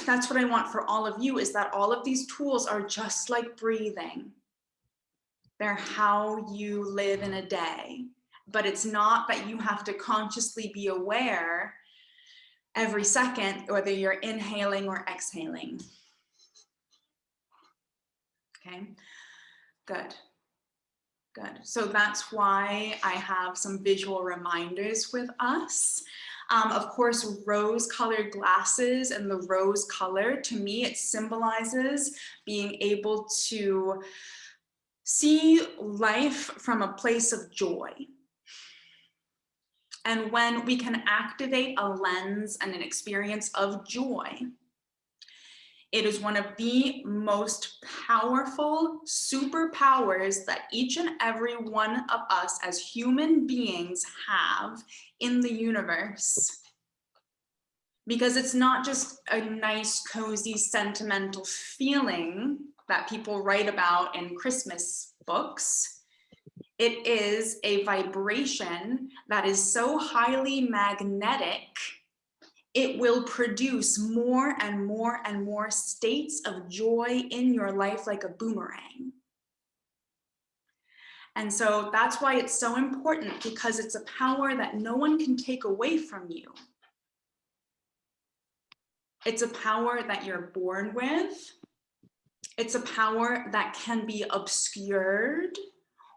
that's what I want for all of you, is that all of these tools are just like breathing. They're how you live in a day, but it's not that you have to consciously be aware every second whether you're inhaling or exhaling. Okay, good. Good. So that's why I have some visual reminders with us. Of course, rose-colored glasses, and the rose color, to me, it symbolizes being able to see life from a place of joy. And when we can activate a lens and an experience of joy, it is one of the most powerful superpowers that each and every one of us as human beings have in the universe. Because it's not just a nice, cozy, sentimental feeling that people write about in Christmas books. It is a vibration that is so highly magnetic, it will produce more and more and more states of joy in your life like a boomerang. And so that's why it's so important, because it's a power that no one can take away from you. It's a power that you're born with. It's a power that can be obscured,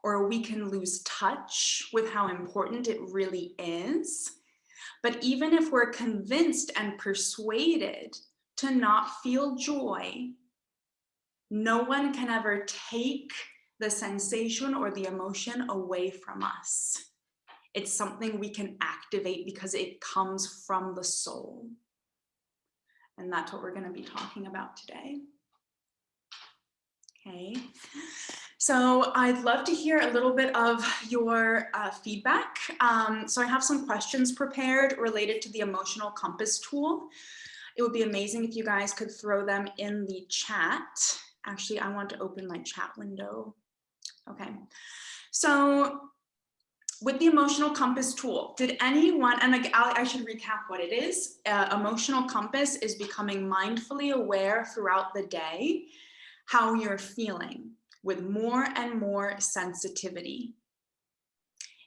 or we can lose touch with how important it really is. But even if we're convinced and persuaded to not feel joy, no one can ever take the sensation or the emotion away from us. It's something we can activate because it comes from the soul. And that's what we're going to be talking about today. Okay. So I'd love to hear a little bit of your feedback. So I have some questions prepared related to the emotional compass tool. It would be amazing if you guys could throw them in the chat. Actually, I want to open my chat window. Okay. So with the emotional compass tool, did anyone, and I should recap what it is. Emotional compass is becoming mindfully aware throughout the day how you're feeling, with more and more sensitivity.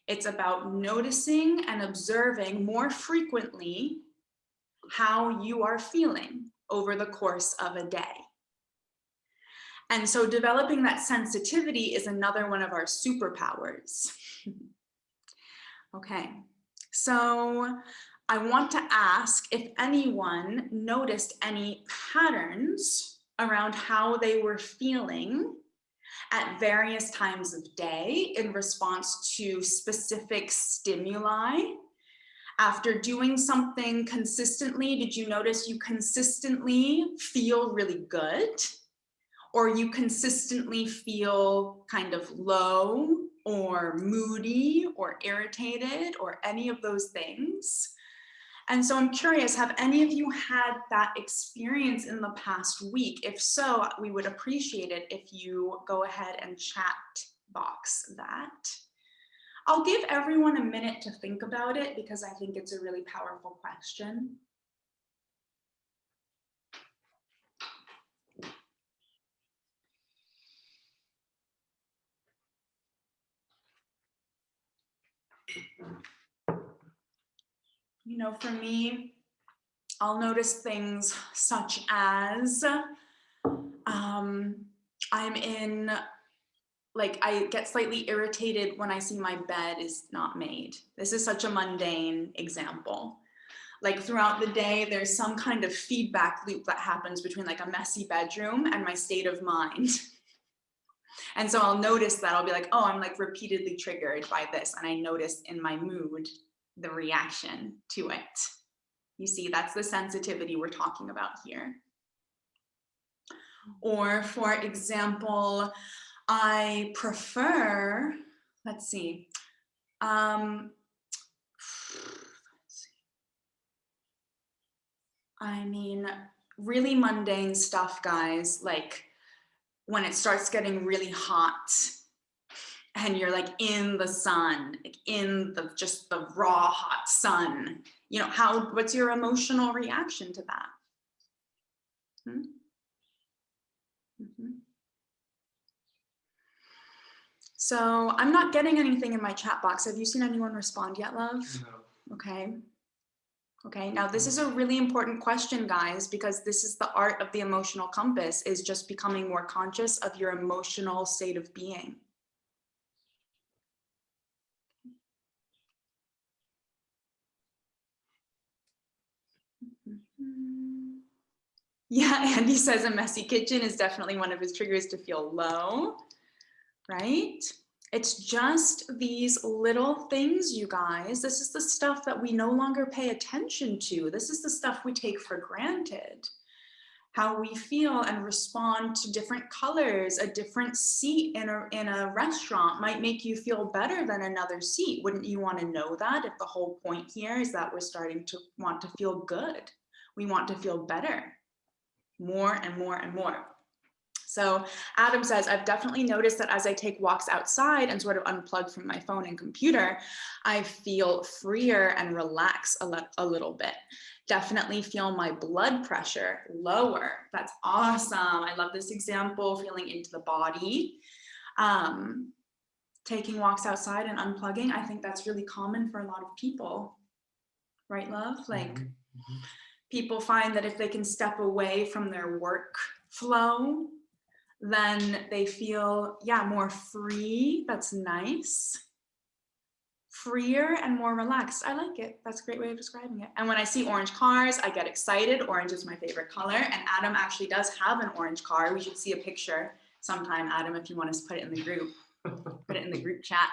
It's about noticing and observing more frequently how you are feeling over the course of a day. And so developing that sensitivity is another one of our superpowers. Okay, so I want to ask if anyone noticed any patterns around how they were feeling at various times of day in response to specific stimuli. After doing something consistently, did you notice you consistently feel really good? Or you consistently feel kind of low or moody or irritated or any of those things? And so I'm curious, have any of you had that experience in the past week? If so, we would appreciate it if you go ahead and chat box that. I'll give everyone a minute to think about it because I think it's a really powerful question. You know, for me, I'll notice things such as I'm in, like, I get slightly irritated when I see my bed is not made. This is such a mundane example. Like throughout the day, there's some kind of feedback loop that happens between like a messy bedroom and my state of mind. And so I'll notice that I'll be like, oh, I'm like repeatedly triggered by this. And I notice in my mood, the reaction to it. You see, that's the sensitivity we're talking about here. Or for example, I prefer, let's see. I mean, really mundane stuff, guys, like when it starts getting really hot and you're like in the sun, like in the just the raw hot sun, you know, what's your emotional reaction to that? Hmm? Mm-hmm. So I'm not getting anything in my chat box. Have you seen anyone respond yet, love? No. Okay. Okay, now this is a really important question, guys, because this is the art of the emotional compass, is just becoming more conscious of your emotional state of being. Yeah, Andy says a messy kitchen is definitely one of his triggers to feel low, right? It's just these little things, you guys. This is the stuff that we no longer pay attention to. This is the stuff we take for granted. How we feel and respond to different colors. A different seat in a restaurant might make you feel better than another seat. Wouldn't you want to know that, if the whole point here is that we're starting to want to feel good? We want to feel better, more and more and more. So Adam says, I've definitely noticed that as I take walks outside and sort of unplug from my phone and computer, I feel freer and relax a little bit. Definitely feel my blood pressure lower. That's awesome. I love this example, feeling into the body. Taking walks outside and unplugging, I think that's really common for a lot of people. Right, love? Like, people find that if they can step away from their work flow, then they feel, yeah, more free. That's nice. Freer and more relaxed. I like it. That's a great way of describing it. And when I see orange cars, I get excited. Orange is my favorite color. And Adam actually does have an orange car. We should see a picture sometime, Adam, if you want us to put it in the group. Put it in the group chat.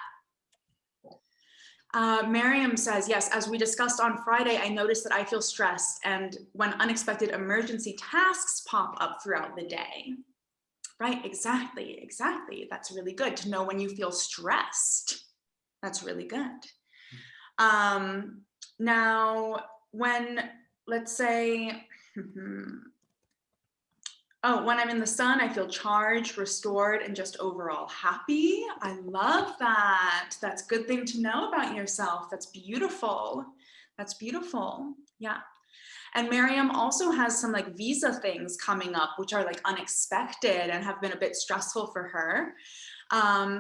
Miriam says, yes, as we discussed on Friday, I noticed that I feel stressed and when unexpected emergency tasks pop up throughout the day. Right, exactly, exactly. That's really good to know when you feel stressed. That's really good. Now, when, let's say, when I'm in the sun, I feel charged, restored, and just overall happy. I love that. That's a good thing to know about yourself. That's beautiful. That's beautiful. Yeah. And Miriam also has some like visa things coming up, which are like unexpected and have been a bit stressful for her.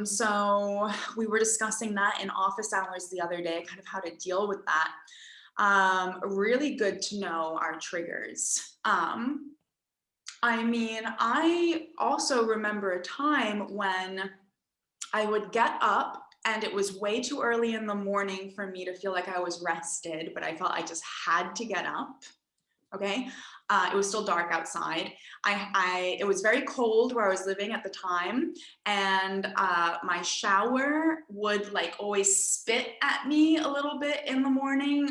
So we were discussing that in office hours the other day, kind of how to deal with that. Really good to know our triggers. I mean, I also remember a time when I would get up and it was way too early in the morning for me to feel like I was rested, but I felt I just had to get up. Okay. It was still dark outside. It was very cold where I was living at the time, and my shower would like always spit at me a little bit in the morning.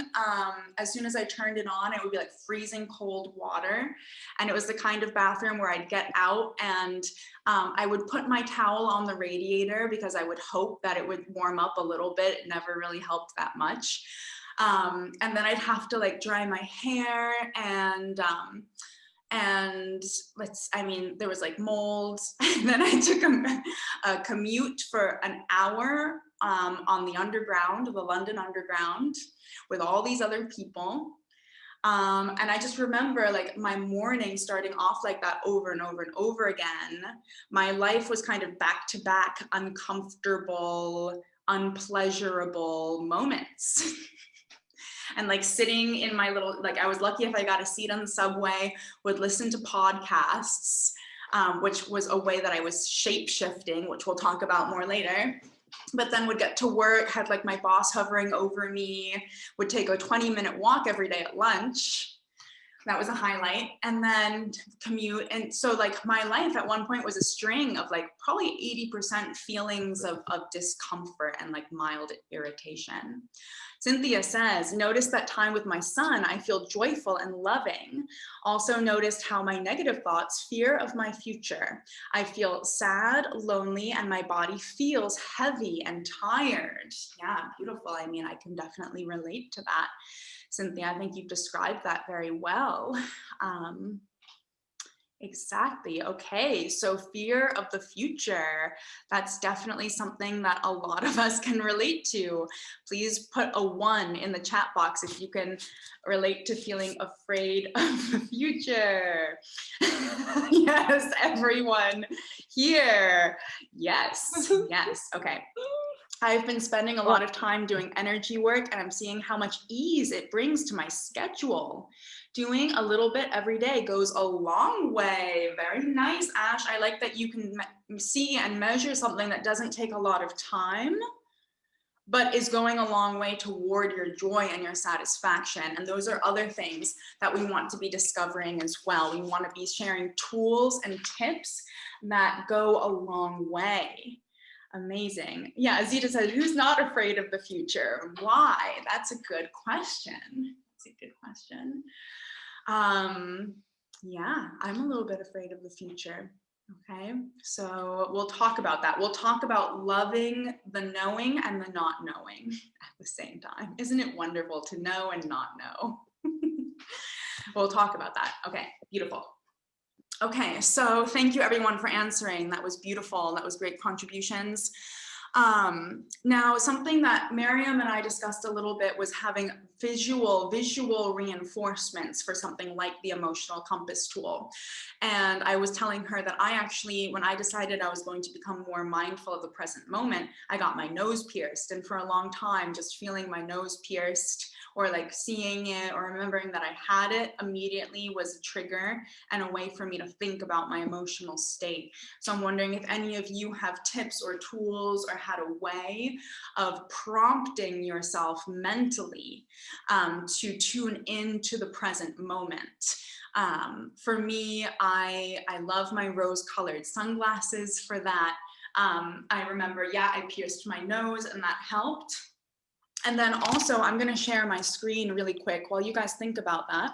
As soon as I turned it on, it would be like freezing cold water, and it was the kind of bathroom where I'd get out and I would put my towel on the radiator because I would hope that it would warm up a little bit. It never really helped that much. And then I'd have to like dry my hair and there was like mold. And then I took a commute for an hour on the underground, the London Underground, with all these other people. And I just remember like my morning starting off like that over and over and over again. My life was kind of back to back, uncomfortable, unpleasurable moments. And like sitting in my little, like I was lucky if I got a seat on the subway, would listen to podcasts, which was a way that I was shape shifting, which we'll talk about more later. But then would get to work, had like my boss hovering over me, would take a 20-minute walk every day at lunch. That was a highlight. And then commute. And so like my life at one point was a string of like probably 80% feelings of discomfort and like mild irritation. Cynthia says, notice that time with my son, I feel joyful and loving. Also noticed how my negative thoughts, fear of my future. I feel sad, lonely, and my body feels heavy and tired. Yeah, beautiful. I mean, I can definitely relate to that. Cynthia, I think you've described that very well. Exactly. Okay. So fear of the future. That's definitely something that a lot of us can relate to. Please put a 1 in the chat box if you can relate to feeling afraid of the future. Yes, everyone here. Yes. Yes. Okay. I've been spending a lot of time doing energy work, and I'm seeing how much ease it brings to my schedule. Doing a little bit every day goes a long way. Very nice, Ash. I like that you can see and measure something that doesn't take a lot of time, but is going a long way toward your joy and your satisfaction. And those are other things that we want to be discovering as well. We want to be sharing tools and tips that go a long way. Amazing. Yeah, Azita said, who's not afraid of the future? Why? That's a good question. That's a good question. Yeah, I'm a little bit afraid of the future. Okay, so we'll talk about that. We'll talk about loving the knowing and the not knowing at the same time. Isn't it wonderful to know and not know? We'll talk about that. Okay, beautiful. Okay, so thank you everyone for answering. That was beautiful. That was great contributions. Now, something that Miriam and I discussed a little bit was having visual reinforcements for something like the emotional compass tool. And I was telling her that I actually, when I decided I was going to become more mindful of the present moment, I got my nose pierced. And for a long time, just feeling my nose pierced or like seeing it or remembering that I had it immediately was a trigger and a way for me to think about my emotional state. So I'm wondering if any of you have tips or tools or had a way of prompting yourself mentally to tune into the present moment. For me, I love my rose-colored sunglasses for that. I remember, yeah, I pierced my nose and that helped. And then also, I'm going to share my screen really quick while you guys think about that.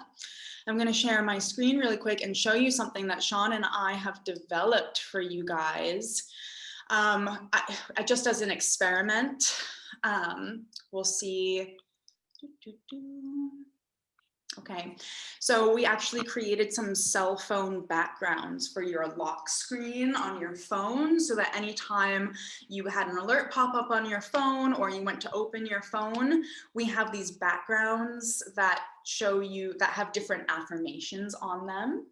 I'm going to share my screen really quick and show you something that Sean and I have developed for you guys. Just as an experiment, we'll see. Okay, so we actually created some cell phone backgrounds for your lock screen on your phone so that anytime you had an alert pop up on your phone or you went to open your phone, we have these backgrounds that show you, that have different affirmations on them.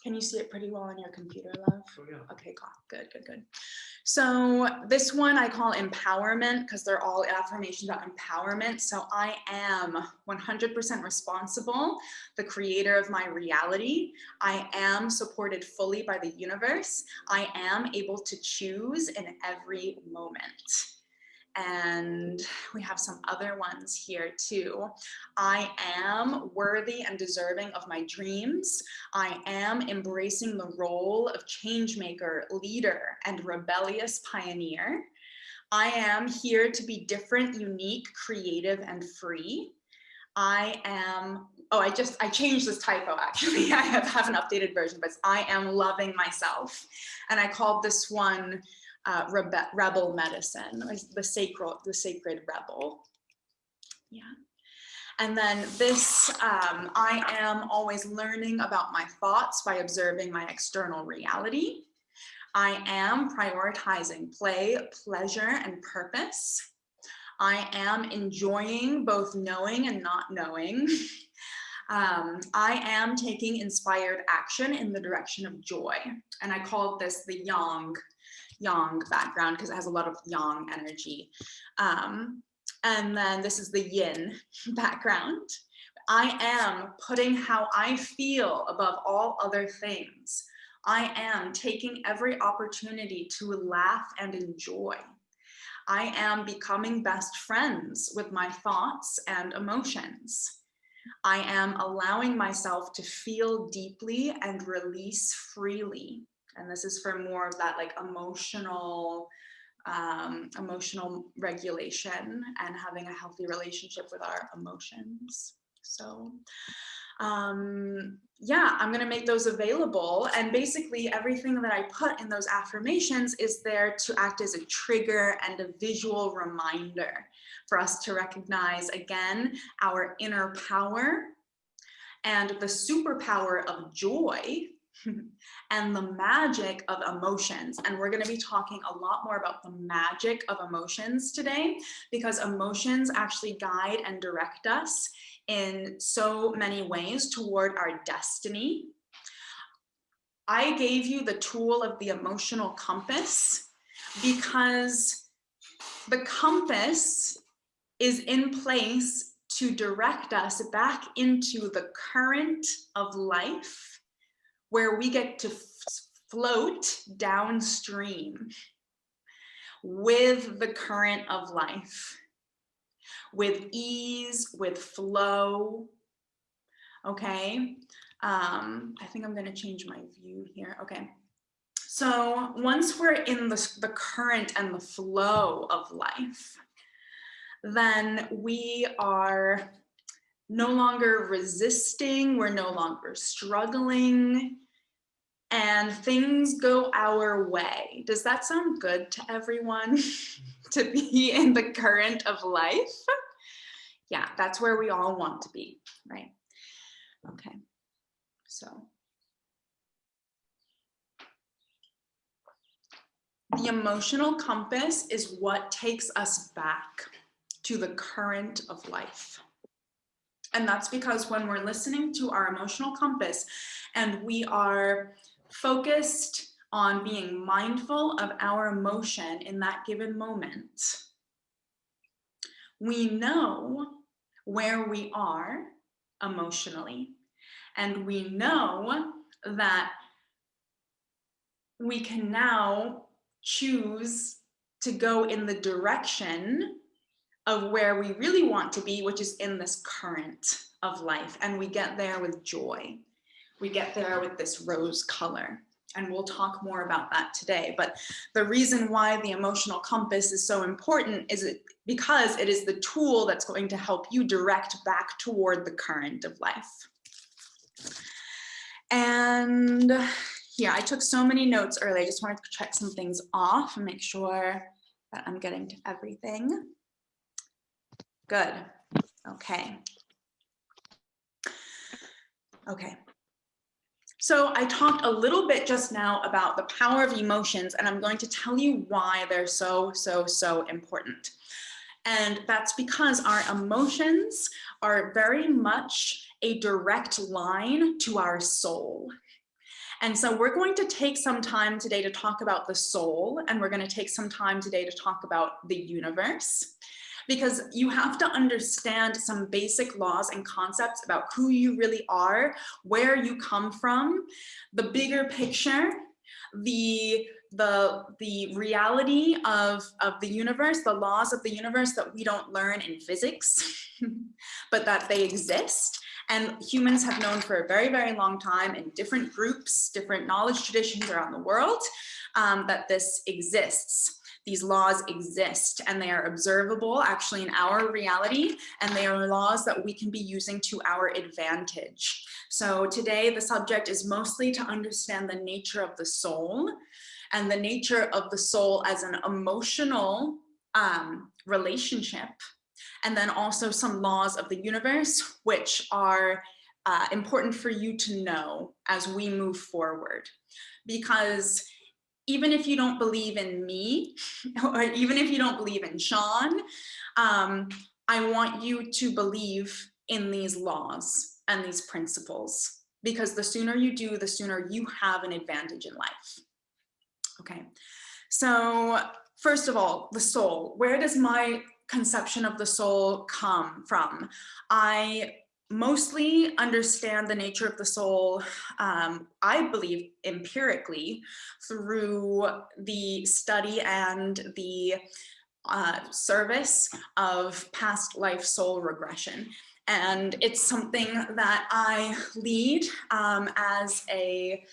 Can you see it pretty well on your computer, love? Oh, yeah. Okay, good, good, good. So this one I call empowerment because they're all affirmations about empowerment. So I am 100% responsible, the creator of my reality. I am supported fully by the universe. I am able to choose in every moment. And we have some other ones here too. I am worthy and deserving of my dreams. I am embracing the role of changemaker, leader, and rebellious pioneer. I am here to be different, unique, creative, and free. I am, oh, I changed this typo actually. I have an updated version, but it's I am loving myself. And I called this one rebel medicine, the sacred rebel. Yeah. And then this, I am always learning about my thoughts by observing my external reality. I am prioritizing play, pleasure, and purpose. I am enjoying both knowing and not knowing. I am taking inspired action in the direction of joy. And I called this the yang background because it has a lot of yang energy. And then this is the yin background. I am putting how I feel above all other things. I am taking every opportunity to laugh and enjoy. I am becoming best friends with my thoughts and emotions. I am allowing myself to feel deeply and release freely. And this is for more of that like emotional regulation and having a healthy relationship with our emotions. So yeah, I'm going to make those available. And basically everything that I put in those affirmations is there to act as a trigger and a visual reminder for us to recognize, again, our inner power and the superpower of joy and the magic of emotions. And we're going to be talking a lot more about the magic of emotions today, because emotions actually guide and direct us in so many ways toward our destiny. I gave you the tool of the emotional compass because the compass is in place to direct us back into the current of life, where we get to float downstream with the current of life, with ease, with flow. Okay, I think I'm going to change my view here. Okay, so once we're in the current and the flow of life, then we are no longer resisting, we're no longer struggling, and things go our way. Does that sound good to everyone? To be in the current of life? Yeah, that's where we all want to be, right? Okay, so the emotional compass is what takes us back to the current of life. And that's because when we're listening to our emotional compass and we are focused on being mindful of our emotion in that given moment, we know where we are emotionally, and we know that we can now choose to go in the direction of where we really want to be, which is in this current of life. And we get there with joy. We get there with this rose color. And we'll talk more about that today. But the reason why the emotional compass is so important is because it is the tool that's going to help you direct back toward the current of life. And yeah, I took so many notes earlier. I just wanted to check some things off and make sure that I'm getting to everything. Good. Okay. Okay. So I talked a little bit just now about the power of emotions, and I'm going to tell you why they're so important. And that's because our emotions are very much a direct line to our soul. And so we're going to take some time today to talk about the soul, and we're going to take some time today to talk about the universe, because you have to understand some basic laws and concepts about who you really are, where you come from, the bigger picture, the reality of the universe, the laws of the universe that we don't learn in physics, but that they exist. And humans have known for a very long time in different groups, different knowledge traditions around the world, that this exists. These laws exist, and they are observable actually in our reality, and they are laws that we can be using to our advantage. So today the subject is mostly to understand the nature of the soul, and the nature of the soul as an emotional relationship, and then also some laws of the universe, which are important for you to know as we move forward. Because even if you don't believe in me, or even if you don't believe in Sean, I want you to believe in these laws and these principles, because the sooner you do, the sooner you have an advantage in life. Okay, so first of all, the soul. Where does my conception of the soul come from? I mostly understand the nature of the soul, I believe empirically, through the study and the service of past life soul regression. And it's something that I lead as a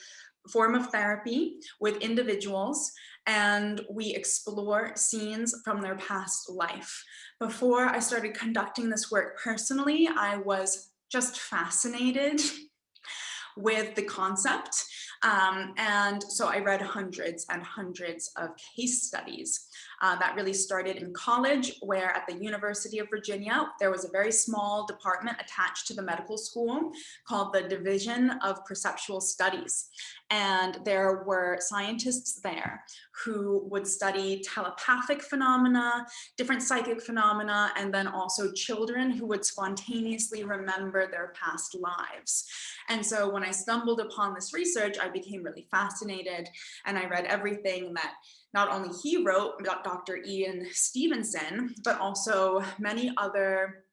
form of therapy with individuals, and we explore scenes from their past life. Before I started conducting this work personally, I was just fascinated with the concept. And so I read hundreds and hundreds of case studies. That really started in college, where at the University of Virginia, there was a very small department attached to the medical school called the Division of Perceptual Studies. And there were scientists there who would study telepathic phenomena, different psychic phenomena, and then also children who would spontaneously remember their past lives. And so when I stumbled upon this research, I became really fascinated, and I read everything that not only he wrote, Dr. Ian Stevenson, but also many other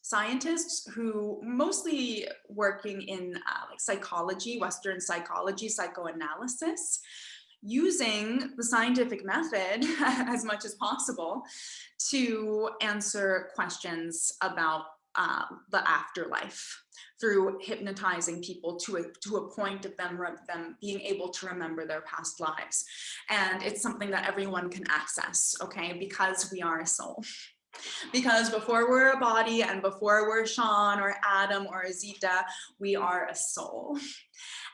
scientists who mostly working in like psychology, Western psychology, psychoanalysis, using the scientific method as much as possible to answer questions about the afterlife through hypnotizing people to a point of them being able to remember their past lives. And it's something that everyone can access, okay, because we are a soul. Because before we're a body and before we're Sean or Adam or Azita, we are a soul.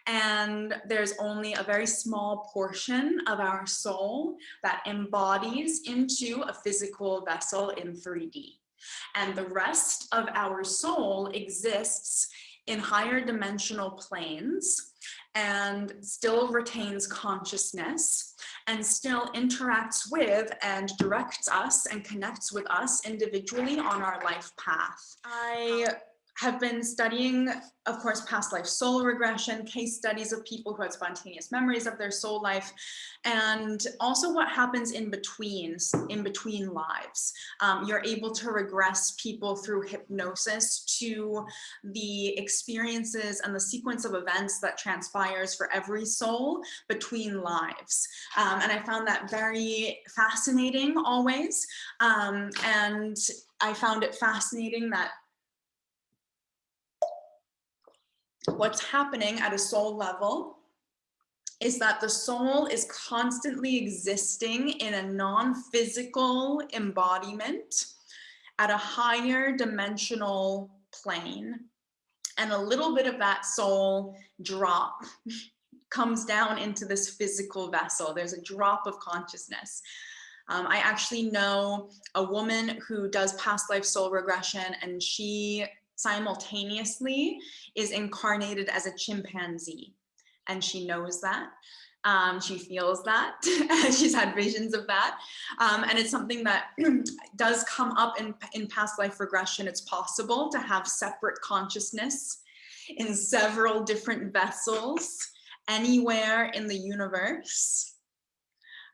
And there's only a very small portion of our soul that embodies into a physical vessel in 3D. And the rest of our soul exists in higher dimensional planes and still retains consciousness and still interacts with and directs us and connects with us individually on our life path. I have been studying, of course, past life soul regression, case studies of people who had spontaneous memories of their soul life, and also what happens in between lives. You're able to regress people through hypnosis to the experiences and the sequence of events that transpires for every soul between lives. And I found that very fascinating always. And I found it fascinating that what's happening at a soul level is that the soul is constantly existing in a non-physical embodiment at a higher dimensional plane. And a little bit of that soul drop comes down into this physical vessel. There's a drop of consciousness. I actually know a woman who does past life soul regression, and she simultaneously is incarnated as a chimpanzee, and she knows that. She feels that. She's had visions of that. And it's something that does come up in past life regression. It's possible to have separate consciousness in several different vessels anywhere in the universe.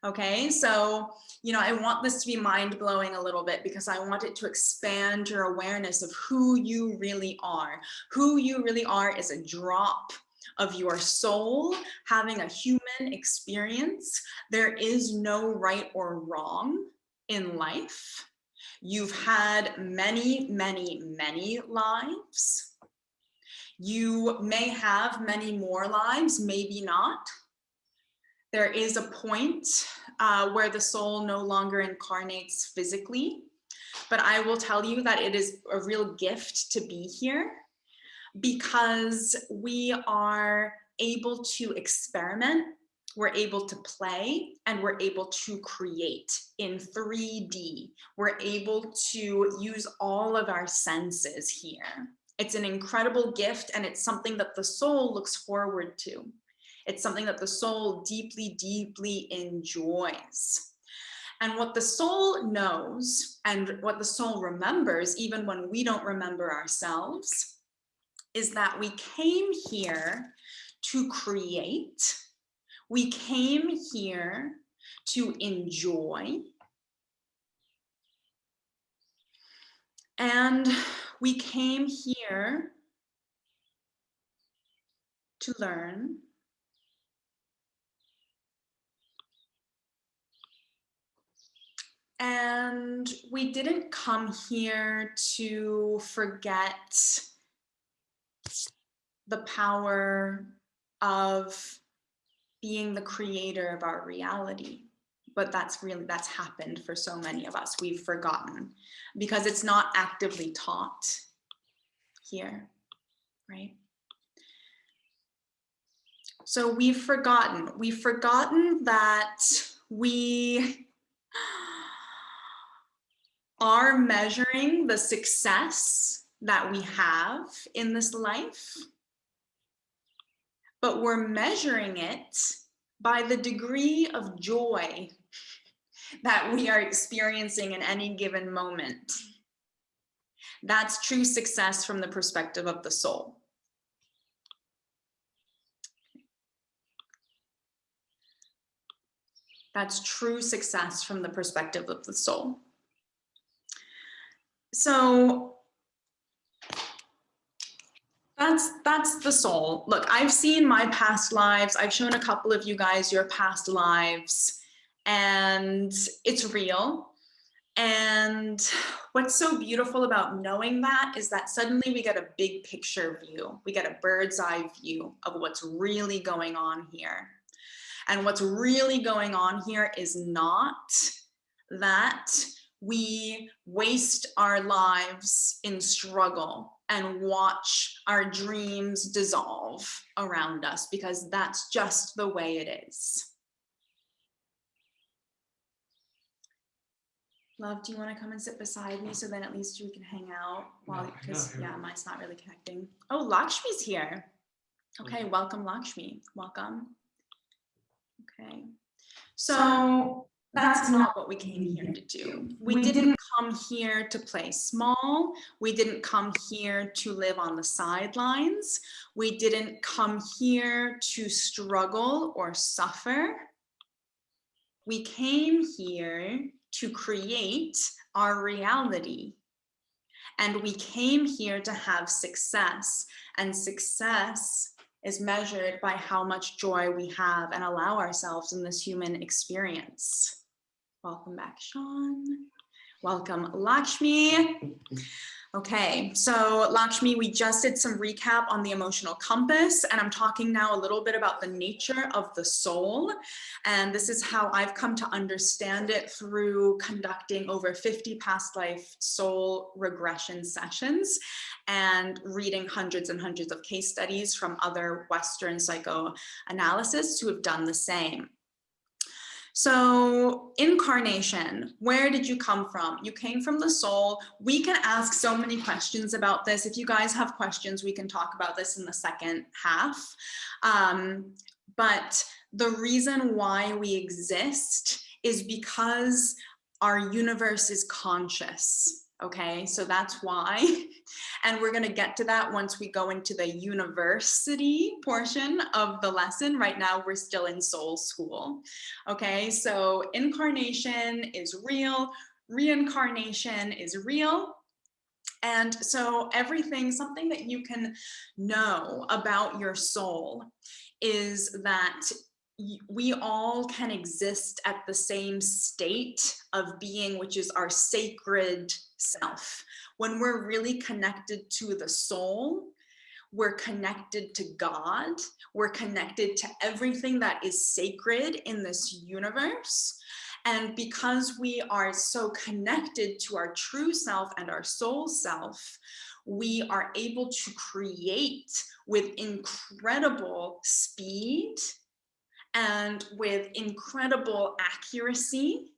Okay, so, you know, I want this to be mind-blowing a little bit because I want it to expand your awareness of who you really are. Who you really are is a drop of your soul having a human experience. There is no right or wrong in life. You've had many, many, many lives. You may have many more lives, maybe not. There is a point where the soul no longer incarnates physically, but I will tell you that it is a real gift to be here because we are able to experiment, we're able to play, and we're able to create in 3D. We're able to use all of our senses here. It's an incredible gift, and it's something that the soul looks forward to. It's something that the soul deeply, deeply enjoys. And what the soul knows and what the soul remembers, even when we don't remember ourselves, is that we came here to create. We came here to enjoy. And we came here to learn. And we didn't come here to forget the power of being the creator of our reality. But that's happened for so many of us. We've forgotten because it's not actively taught here, right? So we've forgotten that we are measuring the success that we have in this life, but we're measuring it by the degree of joy that we are experiencing in any given moment. That's true success from the perspective of the soul. That's true success from the perspective of the soul. So that's the soul. Look, I've seen my past lives. I've shown a couple of you guys your past lives, and it's real. And what's so beautiful about knowing that is that suddenly we get a big picture view. We get a bird's eye view of what's really going on here. And what's really going on here is not that we waste our lives in struggle and watch our dreams dissolve around us, because that's just the way it is. Love, do you want to come and sit beside me so then at least we can hang out while, because yeah, mine's not really connecting. Oh, Lakshmi's here. Okay, welcome Lakshmi, welcome. Okay, so that's not what we came here to do. We didn't come here to play small. We didn't come here to live on the sidelines. We didn't come here to struggle or suffer. We came here to create our reality. And we came here to have success. And success is measured by how much joy we have and allow ourselves in this human experience. Welcome back, Sean. Welcome, Lakshmi. Okay, so Lakshmi, we just did some recap on the emotional compass, and I'm talking now a little bit about the nature of the soul. And this is how I've come to understand it through conducting over 50 past life soul regression sessions and reading hundreds and hundreds of case studies from other Western psychoanalysts who have done the same. So incarnation, where did you come from? You came from the soul. We can ask so many questions about this. If you guys have questions, we can talk about this in the second half. But the reason why we exist is because our universe is conscious. Okay, so that's why. And we're going to get to that once we go into the Universe-ity portion of the lesson. Right now, we're still in soul school. Okay, so incarnation is real, reincarnation is real. And so everything, something that you can know about your soul is that we all can exist at the same state of being, which is our sacred self. When we're really connected to the soul, we're connected to God, we're connected to everything that is sacred in this universe. And because we are so connected to our true self and our soul self, we are able to create with incredible speed and with incredible accuracy.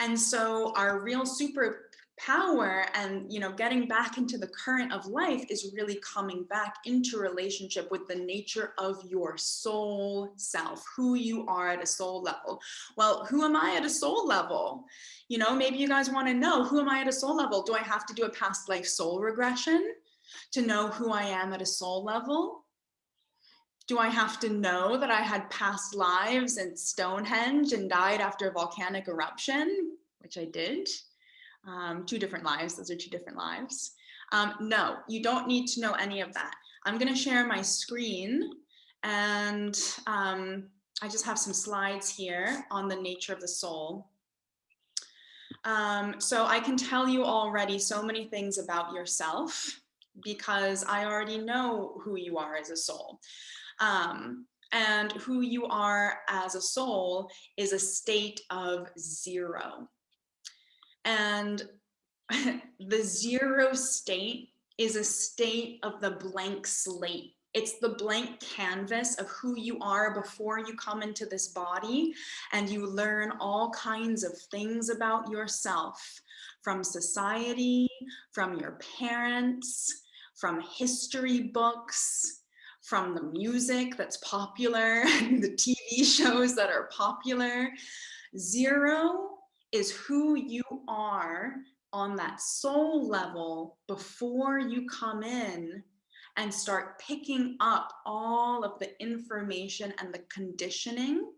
And so our real superpower and, getting back into the current of life is really coming back into relationship with the nature of your soul self, who you are at a soul level. Well, who am I at a soul level? Maybe you guys want to know, who am I at a soul level? Do I have to do a past life soul regression to know who I am at a soul level? Do I have to know that I had past lives in Stonehenge and died after a volcanic eruption, which I did? 2 different lives, those are 2 different lives. No, you don't need to know any of that. I'm gonna share my screen, and I just have some slides here on the nature of the soul. So I can tell you already so many things about yourself because I already know who you are as a soul. And who you are as a soul is a state of 0. And the 0 state is a state of the blank slate It's the blank canvas of who you are before you come into this body, and you learn all kinds of things about yourself from society, from your parents, from history books, from the music that's popular, the TV shows that are popular. 0 is who you are on that soul level before you come in and start picking up all of the information and the conditioning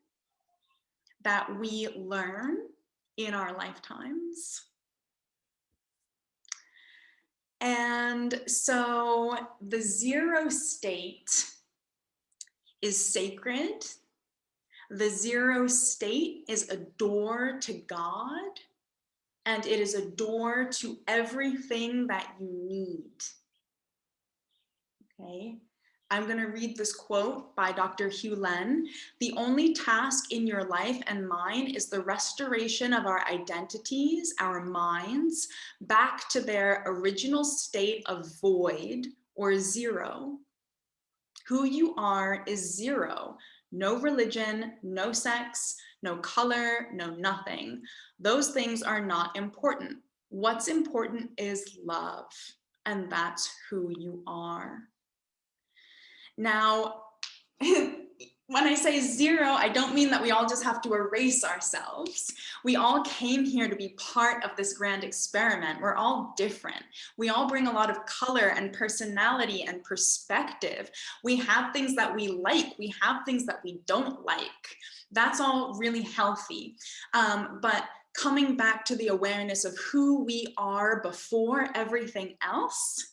that we learn in our lifetimes. And so the 0 state is sacred. The 0 state is a door to God, and it is a door to everything that you need. Okay, I'm going to read this quote by Dr. Hugh Len. The only task in your life and mine is the restoration of our identities, our minds, back to their original state of void or 0. Who you are is 0. No religion, no sex, no color, no nothing. Those things are not important. What's important is love, and that's who you are. Now, when I say 0, I don't mean that we all just have to erase ourselves. We all came here to be part of this grand experiment. We're all different. We all bring a lot of color and personality and perspective. We have things that we like. We have things that we don't like. That's all really healthy. But coming back to the awareness of who we are before everything else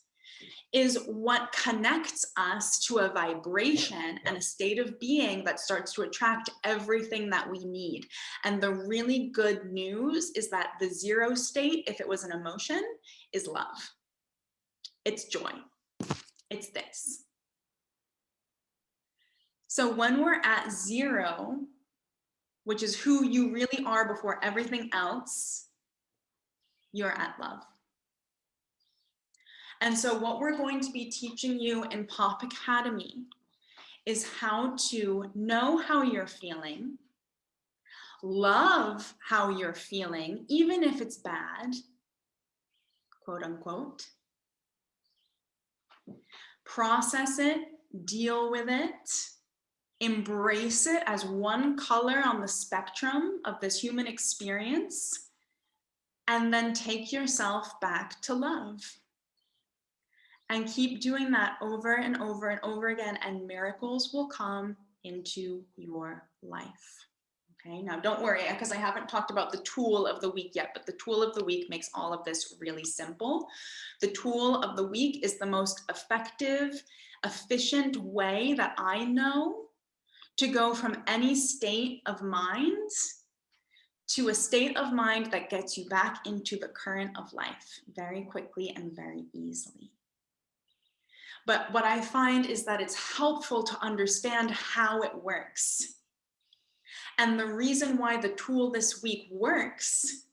is what connects us to a vibration and a state of being that starts to attract everything that we need. And the really good news is that the 0 state, if it was an emotion, is love. It's joy. It's this. So when we're at 0, which is who you really are before everything else, you're at love. And so what we're going to be teaching you in Pop Academy is how to know how you're feeling, love how you're feeling, even if it's bad, quote unquote, process it, deal with it, embrace it as one color on the spectrum of this human experience, and then take yourself back to love. And keep doing that over and over and over again, and miracles will come into your life. Okay, now don't worry, because I haven't talked about the tool of the week yet, but the tool of the week makes all of this really simple. The tool of the week is the most effective, efficient way that I know to go from any state of mind to a state of mind that gets you back into the current of life very quickly and very easily. But what I find is that it's helpful to understand how it works. And the reason why the tool this week works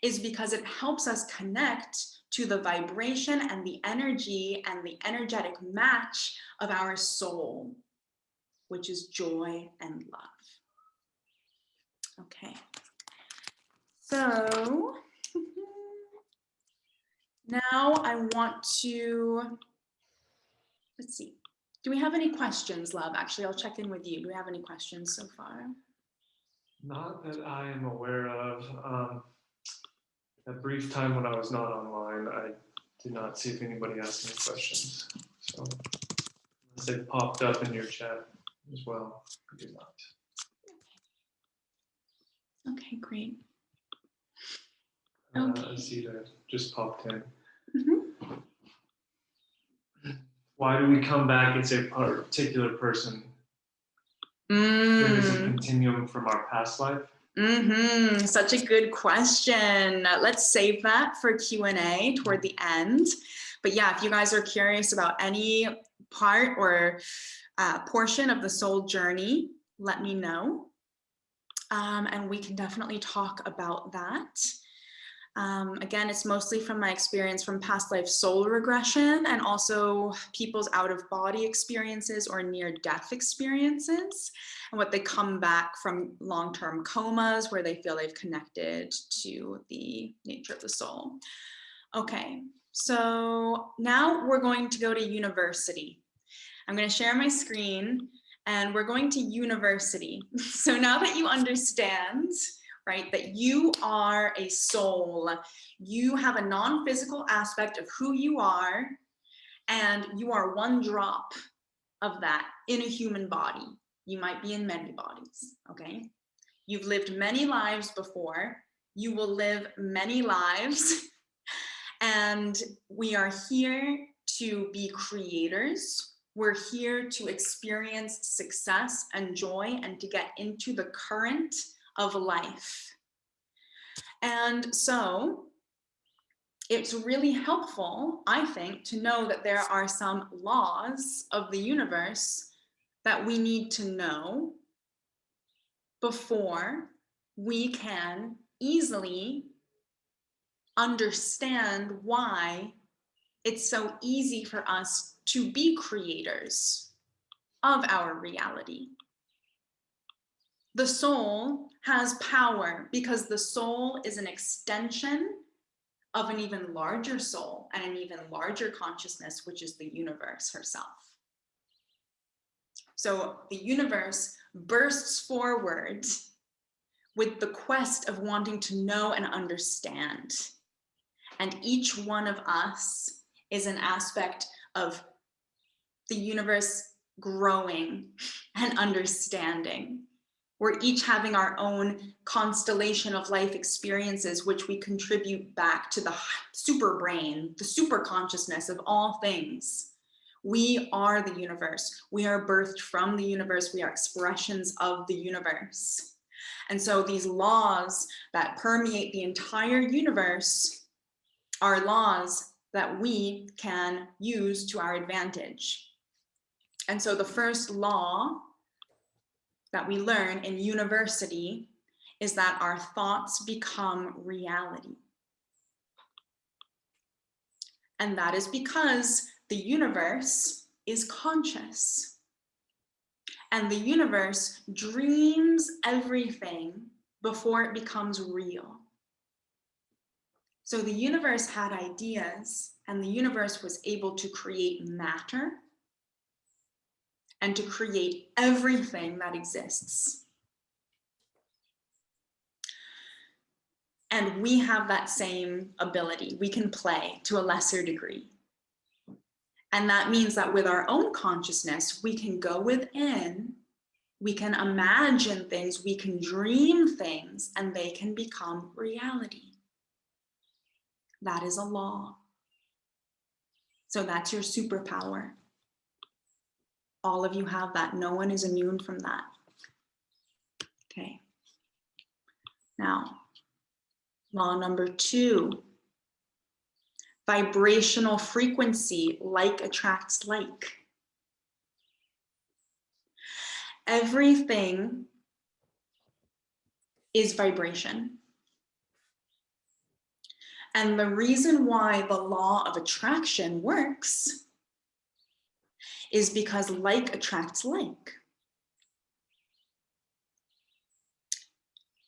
is because it helps us connect to the vibration and the energy and the energetic match of our soul, which is joy and love. Okay. So now I want to, let's see. Do we have any questions, love? Actually, I'll check in with you. Do we have any questions so far? Not that I am aware of. That brief time when I was not online, I did not see if anybody asked any questions. So unless they popped up in your chat as well, I did not. Okay, great. I see that just popped in. Mm-hmm. Why do we come back and say a particular person? There is a continuum from our past life. Such a good question. Let's save that for Q&A toward the end. But yeah, if you guys are curious about any part or portion of the soul journey, let me know. And we can definitely talk about that. Again, it's mostly from my experience from past life soul regression and also people's out of body experiences or near death experiences and what they come back from long-term comas where they feel they've connected to the nature of the soul. Okay, so now we're going to go to Universe-ity. I'm going to share my screen and we're going to Universe-ity. So now that you understand, right, that you are a soul, you have a non-physical aspect of who you are, and you are one drop of that in a human body. You might be in many bodies, okay? You've lived many lives before. You will live many lives. And we are here to be creators. We're here to experience success and joy and to get into the current of life. And so it's really helpful, I think, to know that there are some laws of the universe that we need to know before we can easily understand why it's so easy for us to be creators of our reality. The soul has power because the soul is an extension of an even larger soul and an even larger consciousness, which is the universe herself. So the universe bursts forward with the quest of wanting to know and understand. And each one of us is an aspect of the universe growing and understanding. We're each having our own constellation of life experiences, which we contribute back to the super brain, the super consciousness of all things. We are the universe. We are birthed from the universe. We are expressions of the universe. And so these laws that permeate the entire universe are laws that we can use to our advantage. And so the first law that we learn in Universe-ity is that our thoughts become reality. And that is because the universe is conscious. And the universe dreams everything before it becomes real. So the universe had ideas, and the universe was able to create matter and to create everything that exists. And we have that same ability. We can play to a lesser degree. And that means that with our own consciousness, we can go within, we can imagine things, we can dream things, and they can become reality. That is a law. So that's your superpower. All of you have that. No one is immune from that. Okay. Now, law number 2. Vibrational frequency, like attracts like. Everything is vibration. And the reason why the law of attraction works is because like attracts like.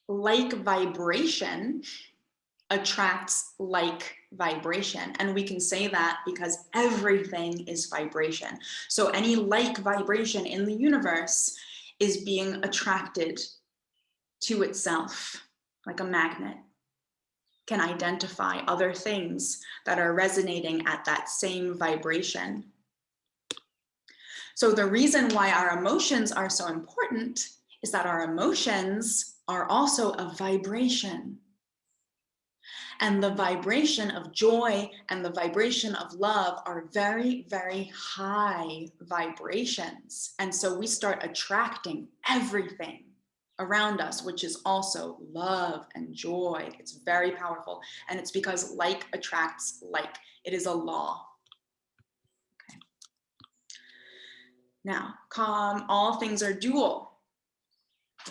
Like vibration attracts like vibration. And we can say that because everything is vibration. So any like vibration in the universe is being attracted to itself, like a magnet can identify other things that are resonating at that same vibration. So the reason why our emotions are so important is that our emotions are also a vibration. And the vibration of joy and the vibration of love are very, very high vibrations. And so we start attracting everything around us, which is also love and joy. It's very powerful. And it's because like attracts like. It is a law. Okay. Now, all things are dual.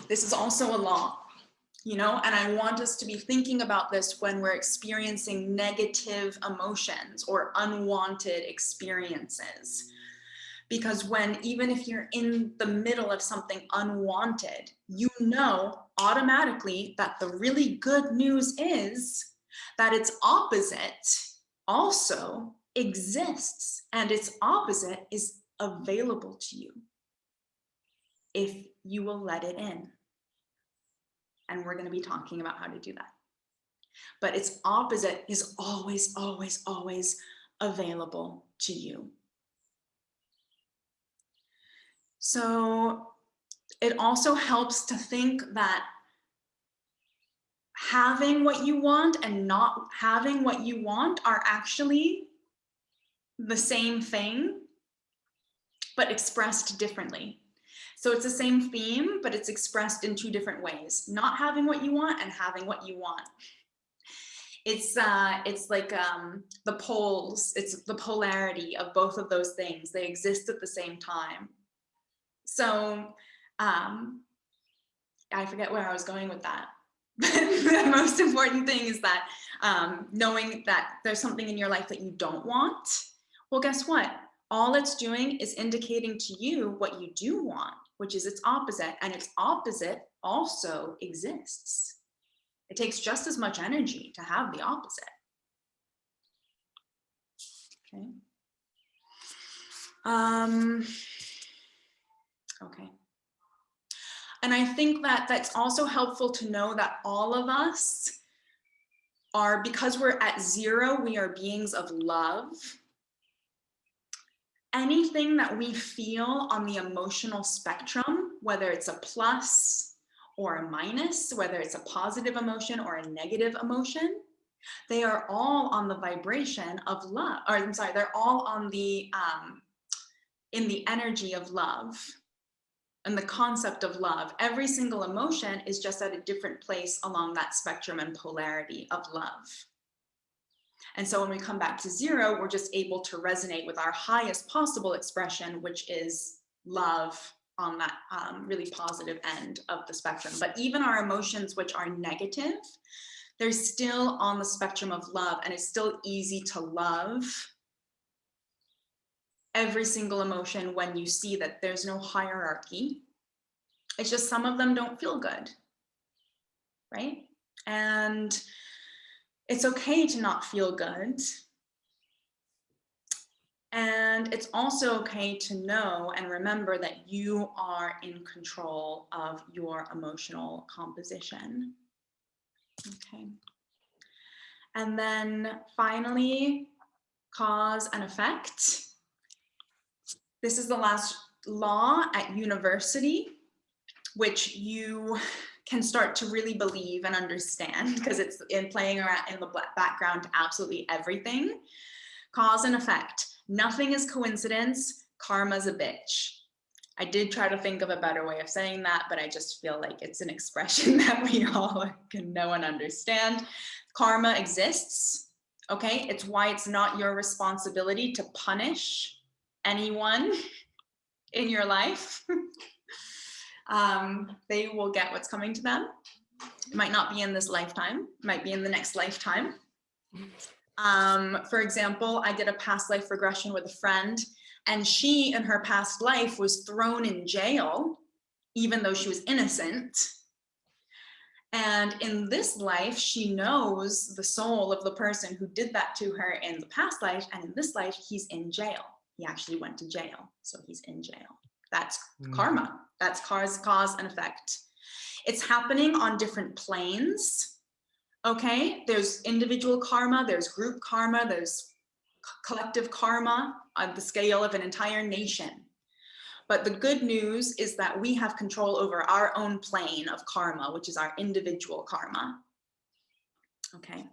This is also a law. you know, and I want us to be thinking about this when we're experiencing negative emotions or unwanted experiences. Because even if you're in the middle of something unwanted, you know automatically that the really good news is that its opposite also exists, and its opposite is available to you if you will let it in. And we're going to be talking about how to do that. But its opposite is always, always, always available to you. So it also helps to think that having what you want and not having what you want are actually the same thing, but expressed differently. So it's the same theme, but it's expressed in two different ways: not having what you want and having what you want. It's like the poles, it's the polarity of both of those things. They exist at the same time. So I forget where I was going with that. The most important thing is that knowing that there's something in your life that you don't want, well, guess what? All it's doing is indicating to you what you do want, which is its opposite, and its opposite also exists. It takes just as much energy to have the opposite. Okay. Okay. And I think that that's also helpful to know that all of us are, because we're at zero, we are beings of love. Anything that we feel on the emotional spectrum, whether it's a plus or a minus, whether it's a positive emotion or a negative emotion, they are all on the vibration of love, or I'm sorry, they're all on the in the energy of love and the concept of love. Every single emotion is just at a different place along that spectrum and polarity of love. And so when we come back to zero, we're just able to resonate with our highest possible expression, which is love on that really positive end of the spectrum. But even our emotions, which are negative, they're still on the spectrum of love, and it's still easy to love every single emotion when you see that there's no hierarchy. It's just some of them don't feel good, right? And it's okay to not feel good. And it's also okay to know and remember that you are in control of your emotional composition. Okay. And then finally, cause and effect. This is the last law at Universe-ity, which you can start to really believe and understand because it's playing around in the background to absolutely everything. Cause and effect. Nothing is coincidence. Karma's a bitch. I did try to think of a better way of saying that, but I just feel like it's an expression that we all can know and understand. Karma exists, okay? It's why it's not your responsibility to punish anyone in your life. They will get what's coming to them. It might not be in this lifetime, it might be in the next lifetime. For example, I did a past life regression with a friend, and she in her past life was thrown in jail, even though she was innocent. And in this life, she knows the soul of the person who did that to her in the past life, and in this life, he's in jail. He actually went to jail, so he's in jail. That's karma. That's cause and effect. It's happening on different planes. Okay, there's individual karma, there's group karma, there's collective karma on the scale of an entire nation. But the good news is that we have control over our own plane of karma, which is our individual karma. Okay,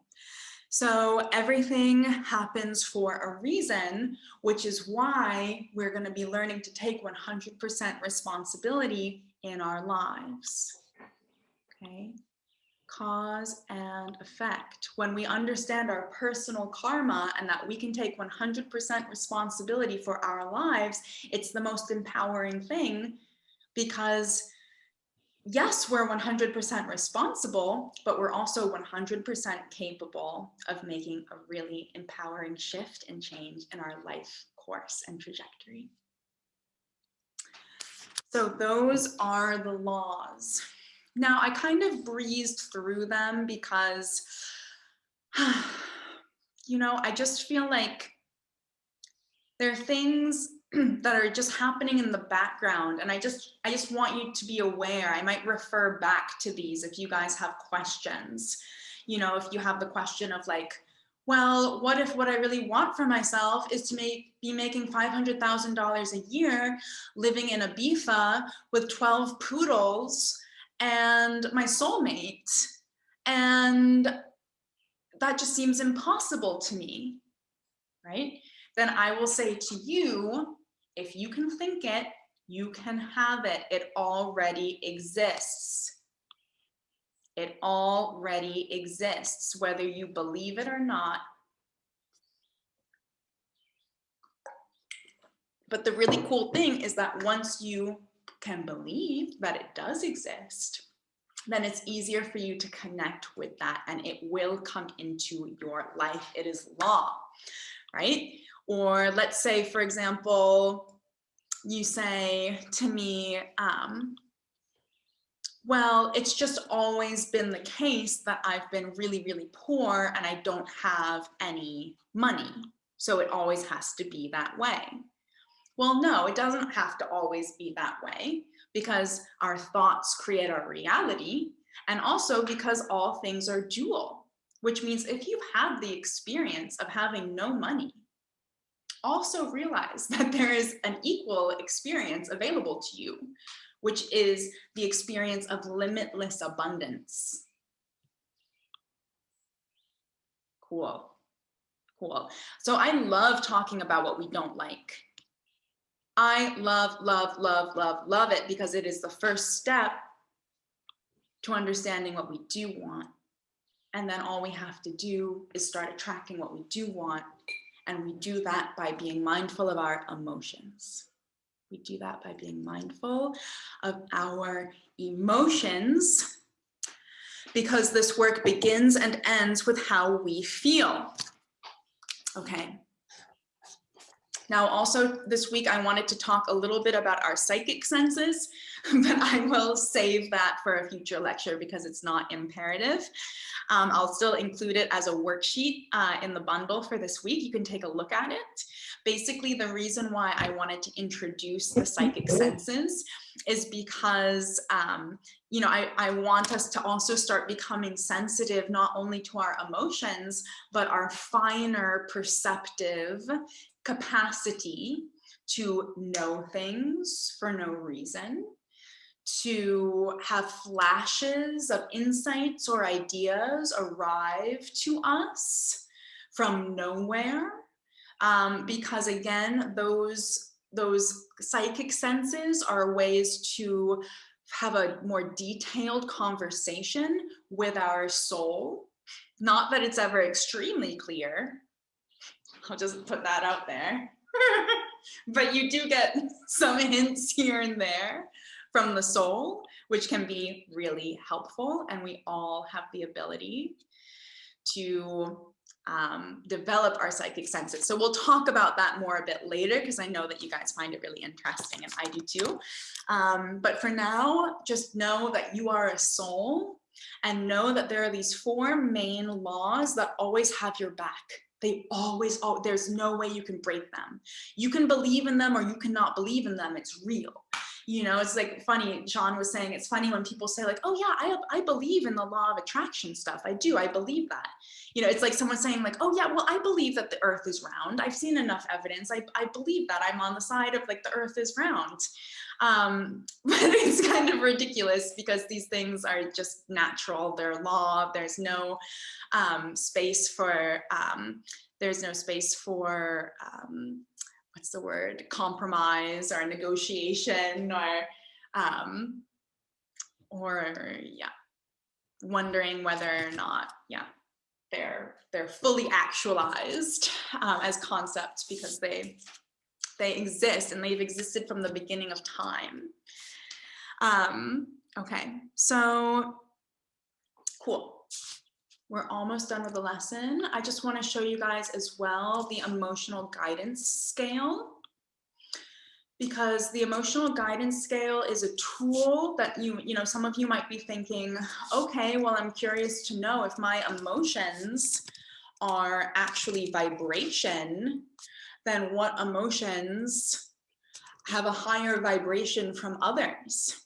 so everything happens for a reason, which is why we're going to be learning to take 100% responsibility in our lives. Okay. Cause and effect. When we understand our personal karma and that we can take 100% responsibility for our lives, it's the most empowering thing, because yes, we're 100% responsible, but we're also 100% capable of making a really empowering shift and change in our life course and trajectory. So those are the laws. Now, I kind of breezed through them because, you know, I just feel like there are things that are just happening in the background, and I just want you to be aware. I might refer back to these if you guys have questions. You know, if you have the question of like, well, what if what I really want for myself is to be making $500,000 a year, living in Ibiza with 12 poodles and my soulmate, and that just seems impossible to me, right? Then I will say to you, if you can think it, you can have it. It already exists. It already exists, whether you believe it or not. But the really cool thing is that once you can believe that it does exist, then it's easier for you to connect with that, and it will come into your life. It is law, right? Or let's say, for example, you say to me, well, it's just always been the case that I've been really, really poor and I don't have any money. So it always has to be that way. Well, no, it doesn't have to always be that way, because our thoughts create our reality, and also because all things are dual, which means if you have the experience of having no money, also realize that there is an equal experience available to you, which is the experience of limitless abundance. Cool, cool. So I love talking about what we don't like. I love, love, love, love, love it, because it is the first step to understanding what we do want. And then all we have to do is start attracting what we do want. And we do that by being mindful of our emotions. We do that by being mindful of our emotions, because this work begins and ends with how we feel. Okay. Now, also this week, I wanted to talk a little bit about our psychic senses, but I will save that for a future lecture because it's not imperative. I'll still include it as a worksheet in the bundle for this week. You can take a look at it. Basically, the reason why I wanted to introduce the psychic senses is because you know, I want us to also start becoming sensitive not only to our emotions, but our finer perceptive capacity to know things for no reason, to have flashes of insights or ideas arrive to us from nowhere. Because again, those psychic senses are ways to have a more detailed conversation with our soul. Not that it's ever extremely clear. I'll just put that out there. But you do get some hints here and there from the soul, which can be really helpful. And we all have the ability to develop our psychic senses. So we'll talk about that more a bit later, because I know that you guys find it really interesting, and I do too. But for now, just know that you are a soul, and know that there are these 4 main laws that always have your back. They always, there's no way you can break them. You can believe in them or you cannot believe in them. It's real. You know, it's like funny, Sean was saying, it's funny when people say like, oh yeah, I believe in the law of attraction stuff. I do, I believe that. You know, it's like someone saying like, oh yeah, well, I believe that the earth is round. I've seen enough evidence. I believe that. I'm on the side of like the earth is round. But it's kind of ridiculous, because these things are just natural. They're law. There's no space for, what's the word, compromise or negotiation, or yeah, wondering whether or not, yeah, they're fully actualized as concepts, because they exist, and they've existed from the beginning of time. Okay, so cool. We're almost done with the lesson. I just want to show you guys as well the emotional guidance scale, because the emotional guidance scale is a tool that you know, some of you might be thinking, okay, well, I'm curious to know if my emotions are actually vibration, then what emotions have a higher vibration from others?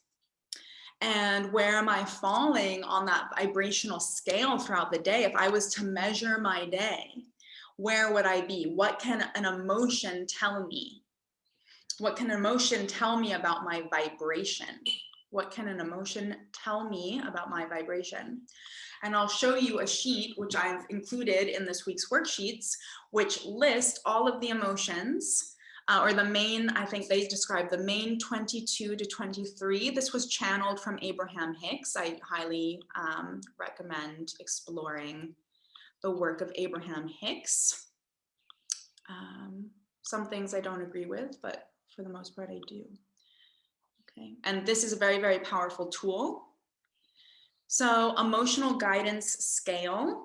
And where am I falling on that vibrational scale throughout the day? If I was to measure my day, where would I be? What can an emotion tell me? What can an emotion tell me about my vibration? What can an emotion tell me about my vibration? And I'll show you a sheet, which I've included in this week's worksheets, which list all of the emotions, or the main, I think they describe the main 22 to 23. This was channeled from Abraham Hicks. I highly recommend exploring the work of Abraham Hicks. Some things I don't agree with, but for the most part I do. Okay, and this is a very, very powerful tool. So emotional guidance scale.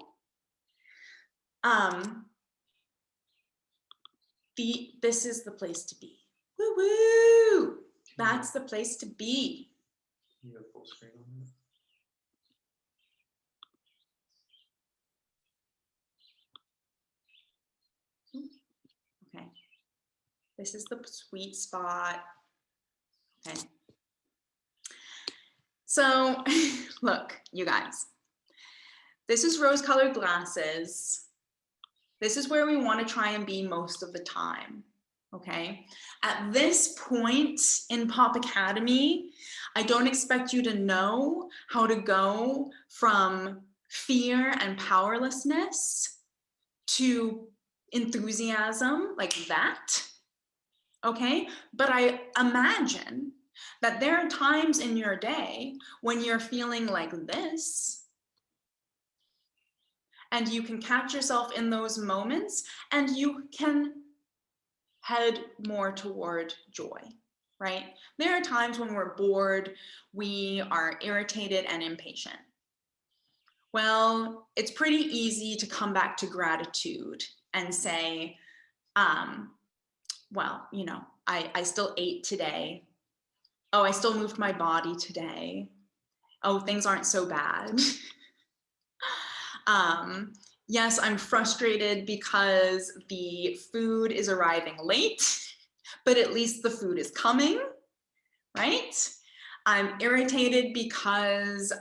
This is the place to be. Woo woo! That's the place to be. You have full screen on that? Okay. This is the sweet spot. Okay. So look, you guys, this is rose-colored glasses. This is where we want to try and be most of the time. Okay. At this point in Pop Academy, I don't expect you to know how to go from fear and powerlessness to enthusiasm like that. Okay. But I imagine that there are times in your day when you're feeling like this, and you can catch yourself in those moments and you can head more toward joy, right? There are times when we're bored, we are irritated and impatient. Well, it's pretty easy to come back to gratitude and say, well, you know, I still ate today. Oh, I still moved my body today. Oh, things aren't so bad. Yes, I'm frustrated because the food is arriving late, but at least the food is coming, right? I'm irritated because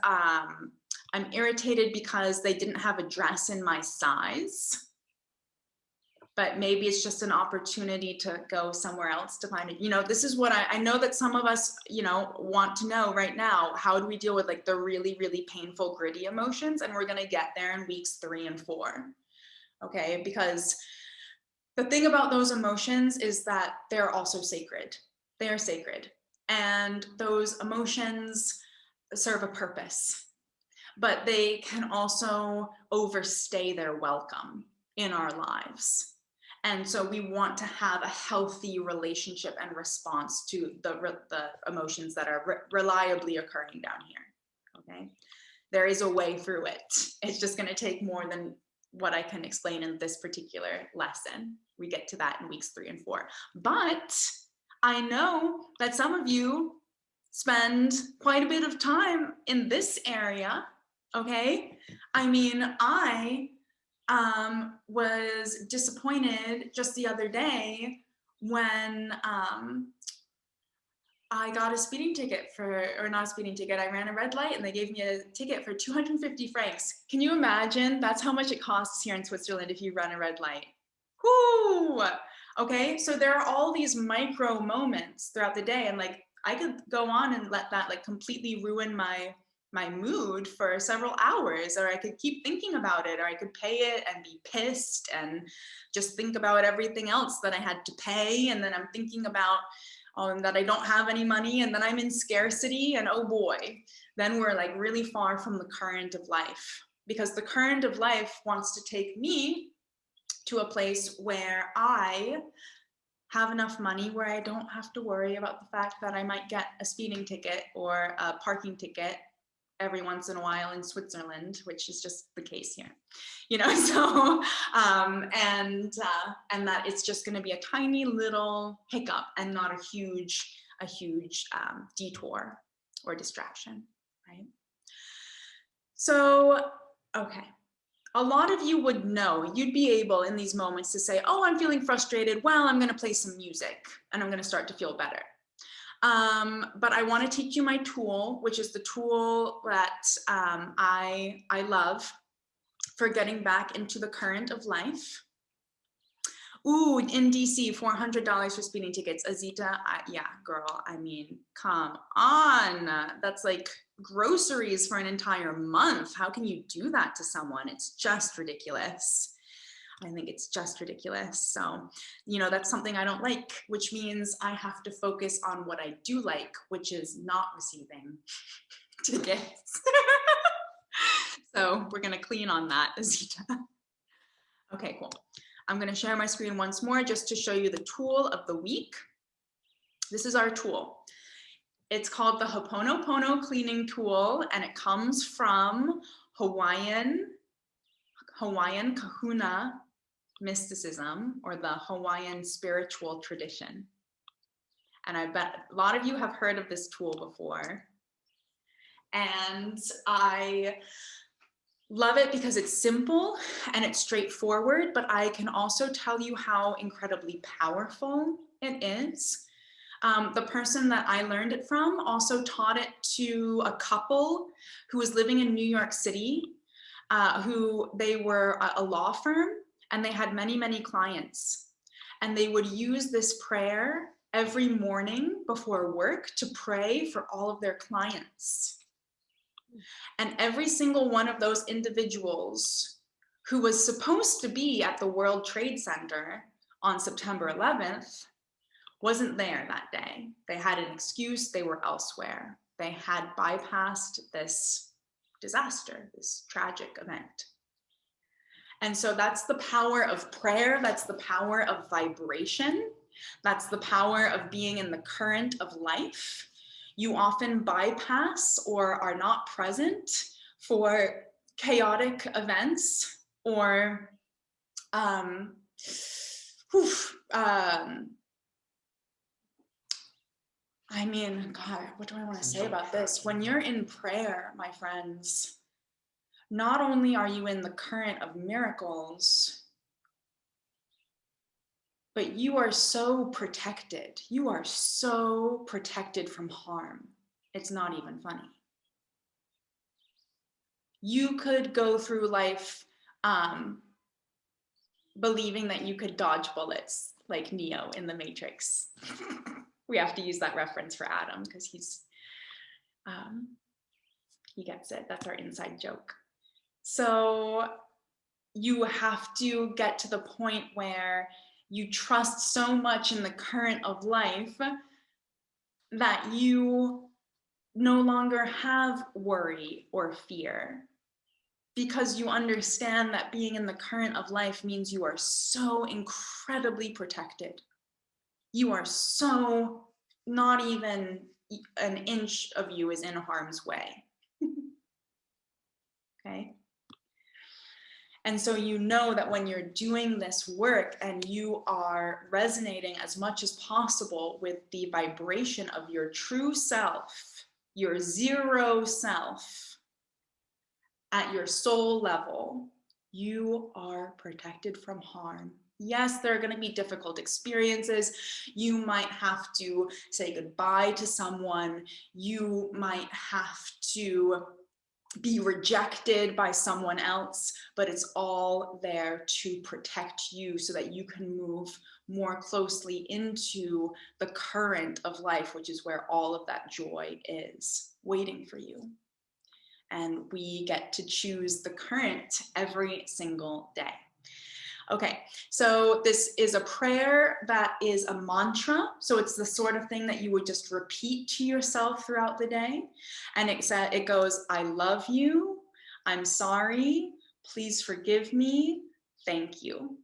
they didn't have a dress in my size. But maybe it's just an opportunity to go somewhere else to find it. You know, this is what I know that some of us, you know, want to know right now. How do we deal with like the really, really painful, gritty emotions? And we're going to get there in weeks 3 and 4. Okay, because the thing about those emotions is that they're also sacred. They are sacred. And those emotions serve a purpose, but they can also overstay their welcome in our lives. And so we want to have a healthy relationship and response to the emotions that are reliably occurring down here, okay? There is a way through it. It's just gonna take more than what I can explain in this particular lesson. We get to that in weeks 3 and 4. But I know that some of you spend quite a bit of time in this area, okay? I mean, I was disappointed just the other day when I got a speeding ticket or not a speeding ticket, I ran a red light and they gave me a ticket for 250 francs. Can you imagine? That's how much it costs here in Switzerland if you run a red light. Whoo! Okay, so there are all these micro moments throughout the day, and like I could go on and let that like completely ruin my mood for several hours, or I could keep thinking about it, or I could pay it and be pissed and just think about everything else that I had to pay, and then I'm thinking about that I don't have any money, and then I'm in scarcity, and oh boy, then we're like really far from the current of life, because the current of life wants to take me to a place where I have enough money where I don't have to worry about the fact that I might get a speeding ticket or a parking ticket every once in a while in Switzerland, which is just the case here, you know. So and that it's just going to be a tiny little hiccup and not a huge detour or distraction, right? So okay, a lot of you would know, you'd be able in these moments to say, oh, I'm feeling frustrated, well, I'm going to play some music and I'm going to start to feel better. But I want to teach you my tool, which is the tool that I love for getting back into the current of life. Ooh, in DC, $400 for speeding tickets. Azita, yeah, girl, I mean, come on. That's like groceries for an entire month. How can you do that to someone? It's just ridiculous. I think it's just ridiculous. So, you know, that's something I don't like, which means I have to focus on what I do like, which is not receiving tickets. So we're going to clean on that, Azita. Okay, cool. I'm going to share my screen once more just to show you the tool of the week. This is our tool. It's called the Ho'oponopono cleaning tool, and it comes from Hawaiian kahuna mysticism, or the Hawaiian spiritual tradition. And I bet a lot of you have heard of this tool before. And I love it because it's simple and it's straightforward, but I can also tell you how incredibly powerful it is. The person that I learned it from also taught it to a couple who was living in New York City, who they were a law firm, and they had many, many clients. And they would use this prayer every morning before work to pray for all of their clients. And every single one of those individuals who was supposed to be at the World Trade Center on September 11th wasn't there that day. They had an excuse, they were elsewhere. They had bypassed this disaster, this tragic event. And so that's the power of prayer, that's the power of vibration, that's the power of being in the current of life. You often bypass or are not present for chaotic events or I mean, God, what do I want to say about this? When you're in prayer, my friends, not only are you in the current of miracles, but you are so protected. You are so protected from harm. It's not even funny. You could go through life believing that you could dodge bullets like Neo in the Matrix. We have to use that reference for Adam because he gets it. That's our inside joke. So you have to get to the point where you trust so much in the current of life that you no longer have worry or fear, because you understand that being in the current of life means you are so incredibly protected. You are so, not even an inch of you is in harm's way. Okay? And so you know that when you're doing this work and you are resonating as much as possible with the vibration of your true self, your zero self, at your soul level, you are protected from harm. Yes, there are going to be difficult experiences. You might have to say goodbye to someone. You might have to be rejected by someone else, but it's all there to protect you so that you can move more closely into the current of life, which is where all of that joy is waiting for you. And we get to choose the current every single day. Okay, so this is a prayer that is a mantra. So it's the sort of thing that you would just repeat to yourself throughout the day. And it goes, I love you, I'm sorry, please forgive me, thank you.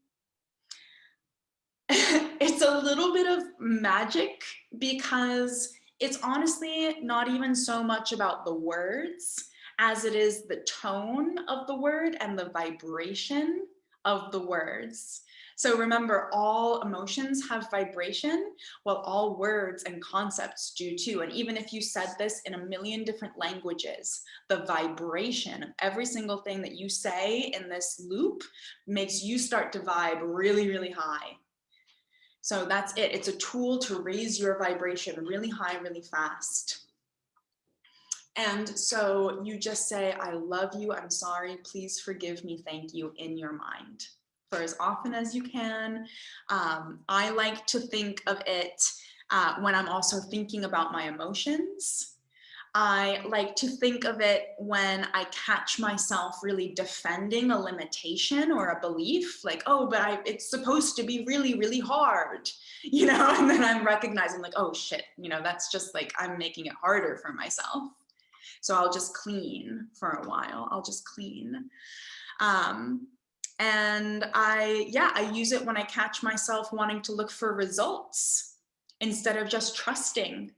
It's a little bit of magic because it's honestly not even so much about the words as it is the tone of the word and the vibration of the words. So remember, all emotions have vibration, while all words and concepts do too. And even if you said this in a million different languages, the vibration of every single thing that you say in this loop makes you start to vibe really, really high. So that's it. It's a tool to raise your vibration really high, really fast. And so you just say, I love you, I'm sorry, please forgive me, thank you, in your mind for as often as you can. I like to think of it when I'm also thinking about my emotions. I like to think of it when I catch myself really defending a limitation or a belief, like, oh, but it's supposed to be really, really hard, you know, and then I'm recognizing like, oh shit, you know, that's just like, I'm making it harder for myself. So I'll just clean for a while. I'll just clean. And I use it when I catch myself wanting to look for results instead of just trusting.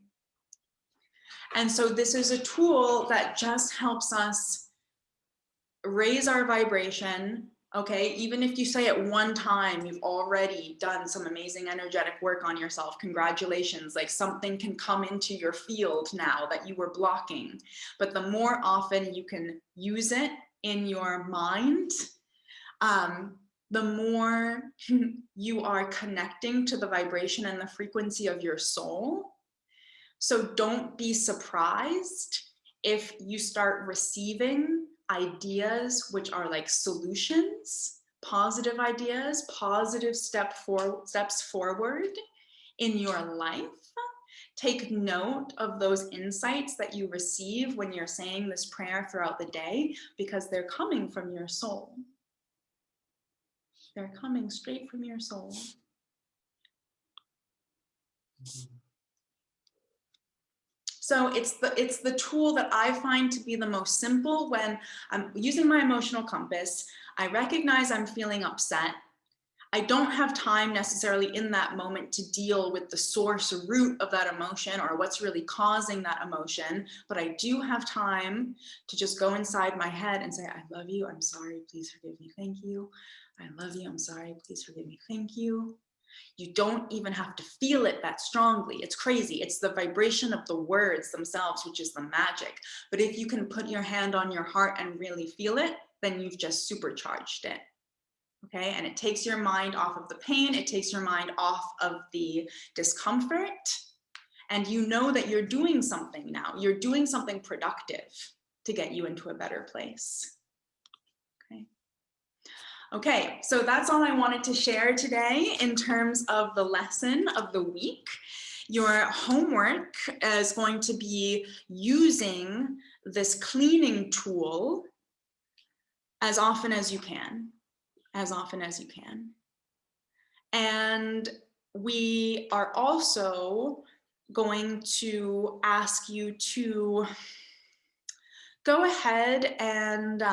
And so this is a tool that just helps us raise our vibration. Okay, even if you say it one time, you've already done some amazing energetic work on yourself. Congratulations, like something can come into your field now that you were blocking. But the more often you can use it in your mind, the more you are connecting to the vibration and the frequency of your soul. So don't be surprised if you start receiving ideas which are like solutions, positive ideas, positive steps forward in your life. Take note of those insights that you receive when you're saying this prayer throughout the day, because they're coming from your soul. They're coming straight from your soul. So it's the tool that I find to be the most simple when I'm using my emotional compass. I recognize I'm feeling upset. I don't have time necessarily in that moment to deal with the source or root of that emotion or what's really causing that emotion, but I do have time to just go inside my head and say, I love you, I'm sorry, please forgive me, thank you. I love you, I'm sorry, please forgive me, thank you. You don't even have to feel it that strongly. It's crazy. It's the vibration of the words themselves, which is the magic. But if you can put your hand on your heart and really feel it, then you've just supercharged it. Okay, and it takes your mind off of the pain. It takes your mind off of the discomfort. And you know that you're doing something now. You're doing something productive to get you into a better place. Okay, so that's all I wanted to share today in terms of the lesson of the week. Your homework is going to be using this cleaning tool as often as you can, as often as you can. And we are also going to ask you to go ahead and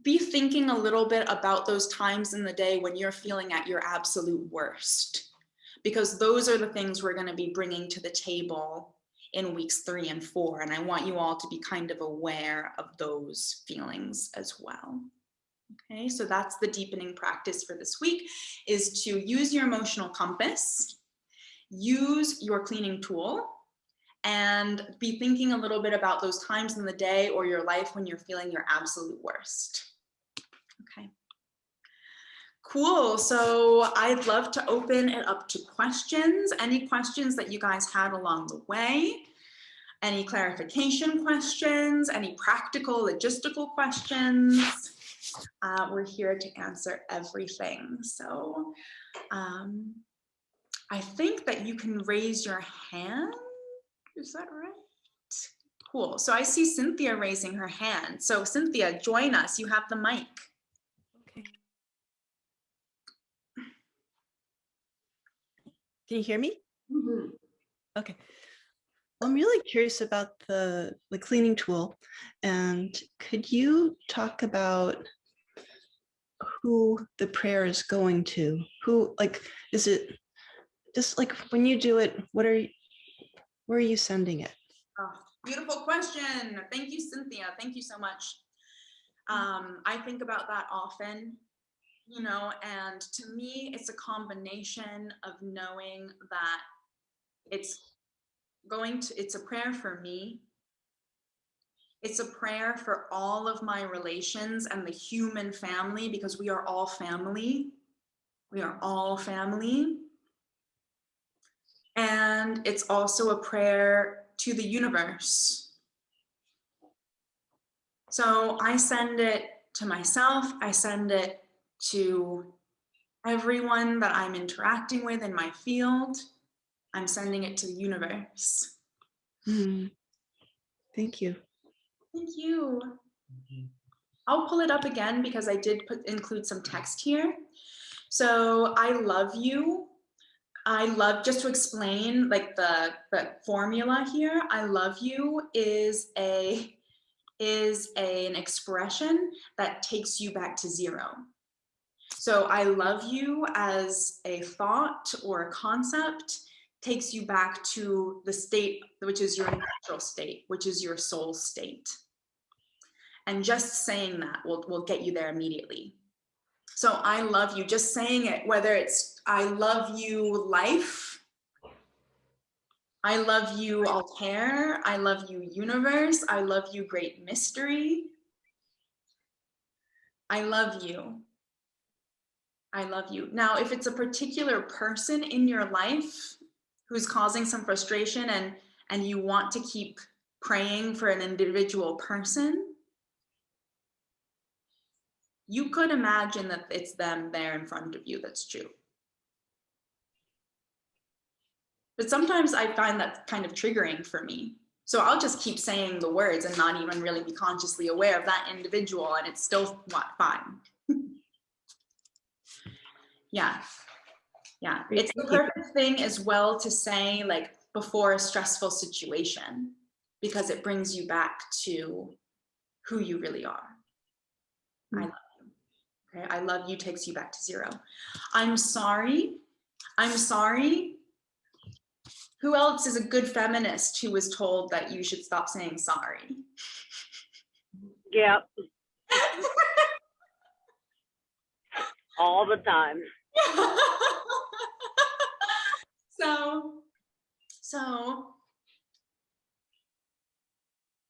be thinking a little bit about those times in the day when you're feeling at your absolute worst, because those are the things we're going to be bringing to the table in weeks 3 and 4. And I want you all to be kind of aware of those feelings as well. Okay, so that's the deepening practice for this week, is to use your emotional compass, use your cleaning tool, and be thinking a little bit about those times in the day or your life when you're feeling your absolute worst. Okay. Cool. So I'd love to open it up to questions. Any questions that you guys had along the way? Any clarification questions? Any practical, logistical questions? We're here to answer everything. So I think that you can raise your hand. Is that right? Cool. So I see Cynthia raising her hand. So Cynthia, join us. You have the mic. Okay. Can you hear me? Mm-hmm. Okay. Well, I'm really curious about the cleaning tool, and could you talk about who the prayer is going to. Who, like, is it just like when you do it, where are you sending it? Oh, beautiful question. Thank you, Cynthia. Thank you so much. I think about that often, and to me, it's a combination of knowing that it's a prayer for me. It's a prayer for all of my relations and the human family, because we are all family. We are all family. And it's also a prayer to the universe. So I send it to myself. I send it to everyone that I'm interacting with in my field. I'm sending it to the universe. Thank you. Thank you. I'll pull it up again because I did include some text here. So I love you. Just to explain like the formula here, I love you is an expression that takes you back to zero. So I love you as a thought or a concept takes you back to the state, which is your natural state, which is your soul state. And just saying that will get you there immediately. So I love you, just saying it, whether it's I love you life, I love you Altair, I love you universe, I love you great mystery. I love you. I love you. Now, if it's a particular person in your life who's causing some frustration and you want to keep praying for an individual person, you could imagine that it's them there in front of you. That's true. But sometimes I find that kind of triggering for me. So I'll just keep saying the words and not even really be consciously aware of that individual, and it's still fine. Yeah. It's the perfect thing as well to say like before a stressful situation, because it brings you back to who you really are. I love you. Okay, I love you takes you back to zero. I'm sorry. Who else is a good feminist who was told that you should stop saying sorry? Yeah. All the time. So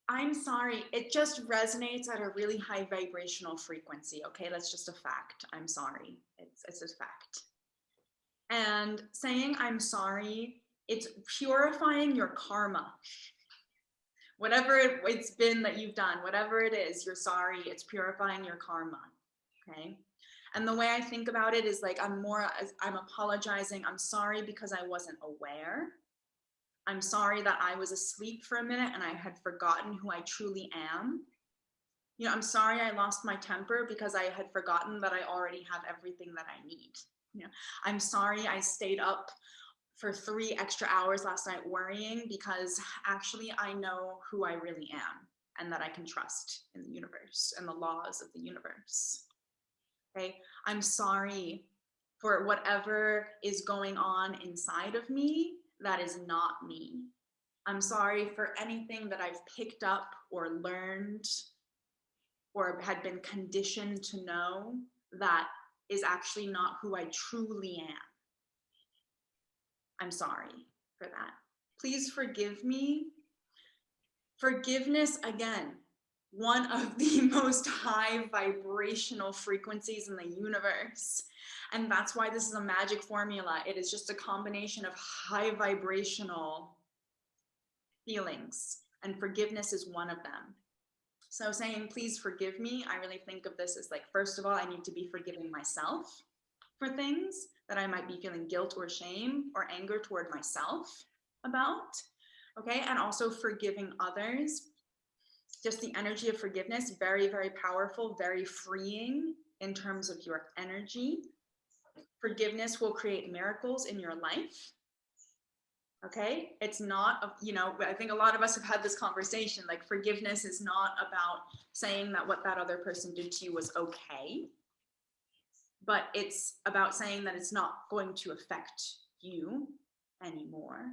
I'm sorry, it just resonates at a really high vibrational frequency. Okay, that's just a fact. I'm sorry. It's a fact. And saying I'm sorry, it's purifying your karma. Whatever it's been that you've done, whatever it is, you're sorry, it's purifying your karma. Okay. And the way I think about it is like I'm apologizing. I'm sorry because I wasn't aware. I'm sorry that I was asleep for a minute and I had forgotten who I truly am. I'm sorry I lost my temper because I had forgotten that I already have everything that I need. I'm sorry I stayed up for 3 extra hours last night worrying because actually I know who I really am and that I can trust in the universe and the laws of the universe. Okay, I'm sorry for whatever is going on inside of me that is not me. I'm sorry for anything that I've picked up or learned or had been conditioned to know that is actually not who I truly am. I'm sorry for that. Please forgive me. Forgiveness, again, one of the most high vibrational frequencies in the universe. And that's why this is a magic formula. It is just a combination of high vibrational feelings, and forgiveness is one of them. So saying, please forgive me, I really think of this as like, first of all, I need to be forgiving myself for things that I might be feeling guilt or shame or anger toward myself about. Okay, and also forgiving others. Just the energy of forgiveness, very, very powerful, very freeing in terms of your energy. Forgiveness will create miracles in your life. Okay, it's not, I think a lot of us have had this conversation, like forgiveness is not about saying that what that other person did to you was okay. but it's about saying that it's not going to affect you anymore.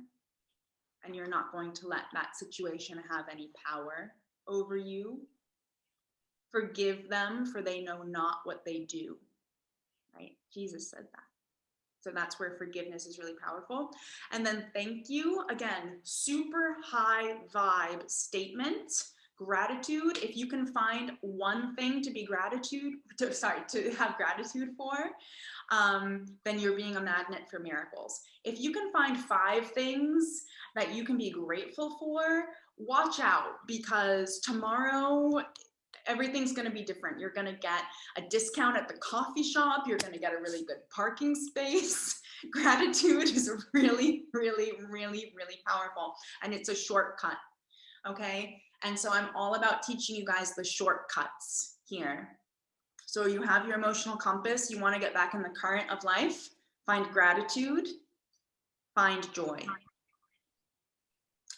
And you're not going to let that situation have any power over you. Forgive them, for they know not what they do. Right? Jesus said that. So that's where forgiveness is really powerful. And then thank you, again, super high vibe statement. Gratitude, if you can find one thing to be to have gratitude for, then you're being a magnet for miracles. If you can find 5 things that you can be grateful for, watch out, because tomorrow everything's going to be different. You're going to get a discount at the coffee shop. You're going to get a really good parking space. Gratitude is really, really, really, really powerful. And it's a shortcut. Okay. And so I'm all about teaching you guys the shortcuts here. So you have your emotional compass. You want to get back in the current of life. Find gratitude. Find joy.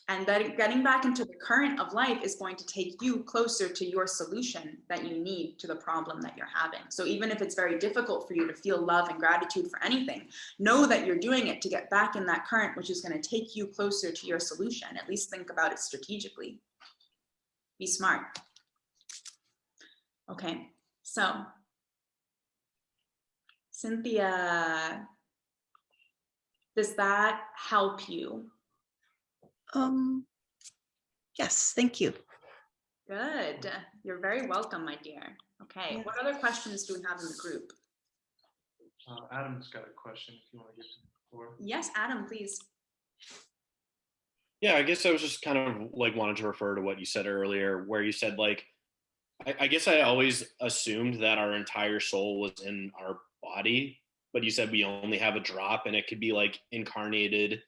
And that getting back into the current of life is going to take you closer to your solution that you need to the problem that you're having. So even if it's very difficult for you to feel love and gratitude for anything, know that you're doing it to get back in that current, which is going to take you closer to your solution. At least think about it strategically. Be smart. Okay, so Cynthia, does that help you? Yes, thank you. Good. You're very welcome, my dear. Okay, Yeah. what other questions do we have in the group? Adam's got a question if you want to give him the floor. Yes, Adam, please. Yeah, I guess I was just kind of like wanted to refer to what you said earlier, where you said like, I guess I always assumed that our entire soul was in our body, but you said we only have a drop and it could be like incarnated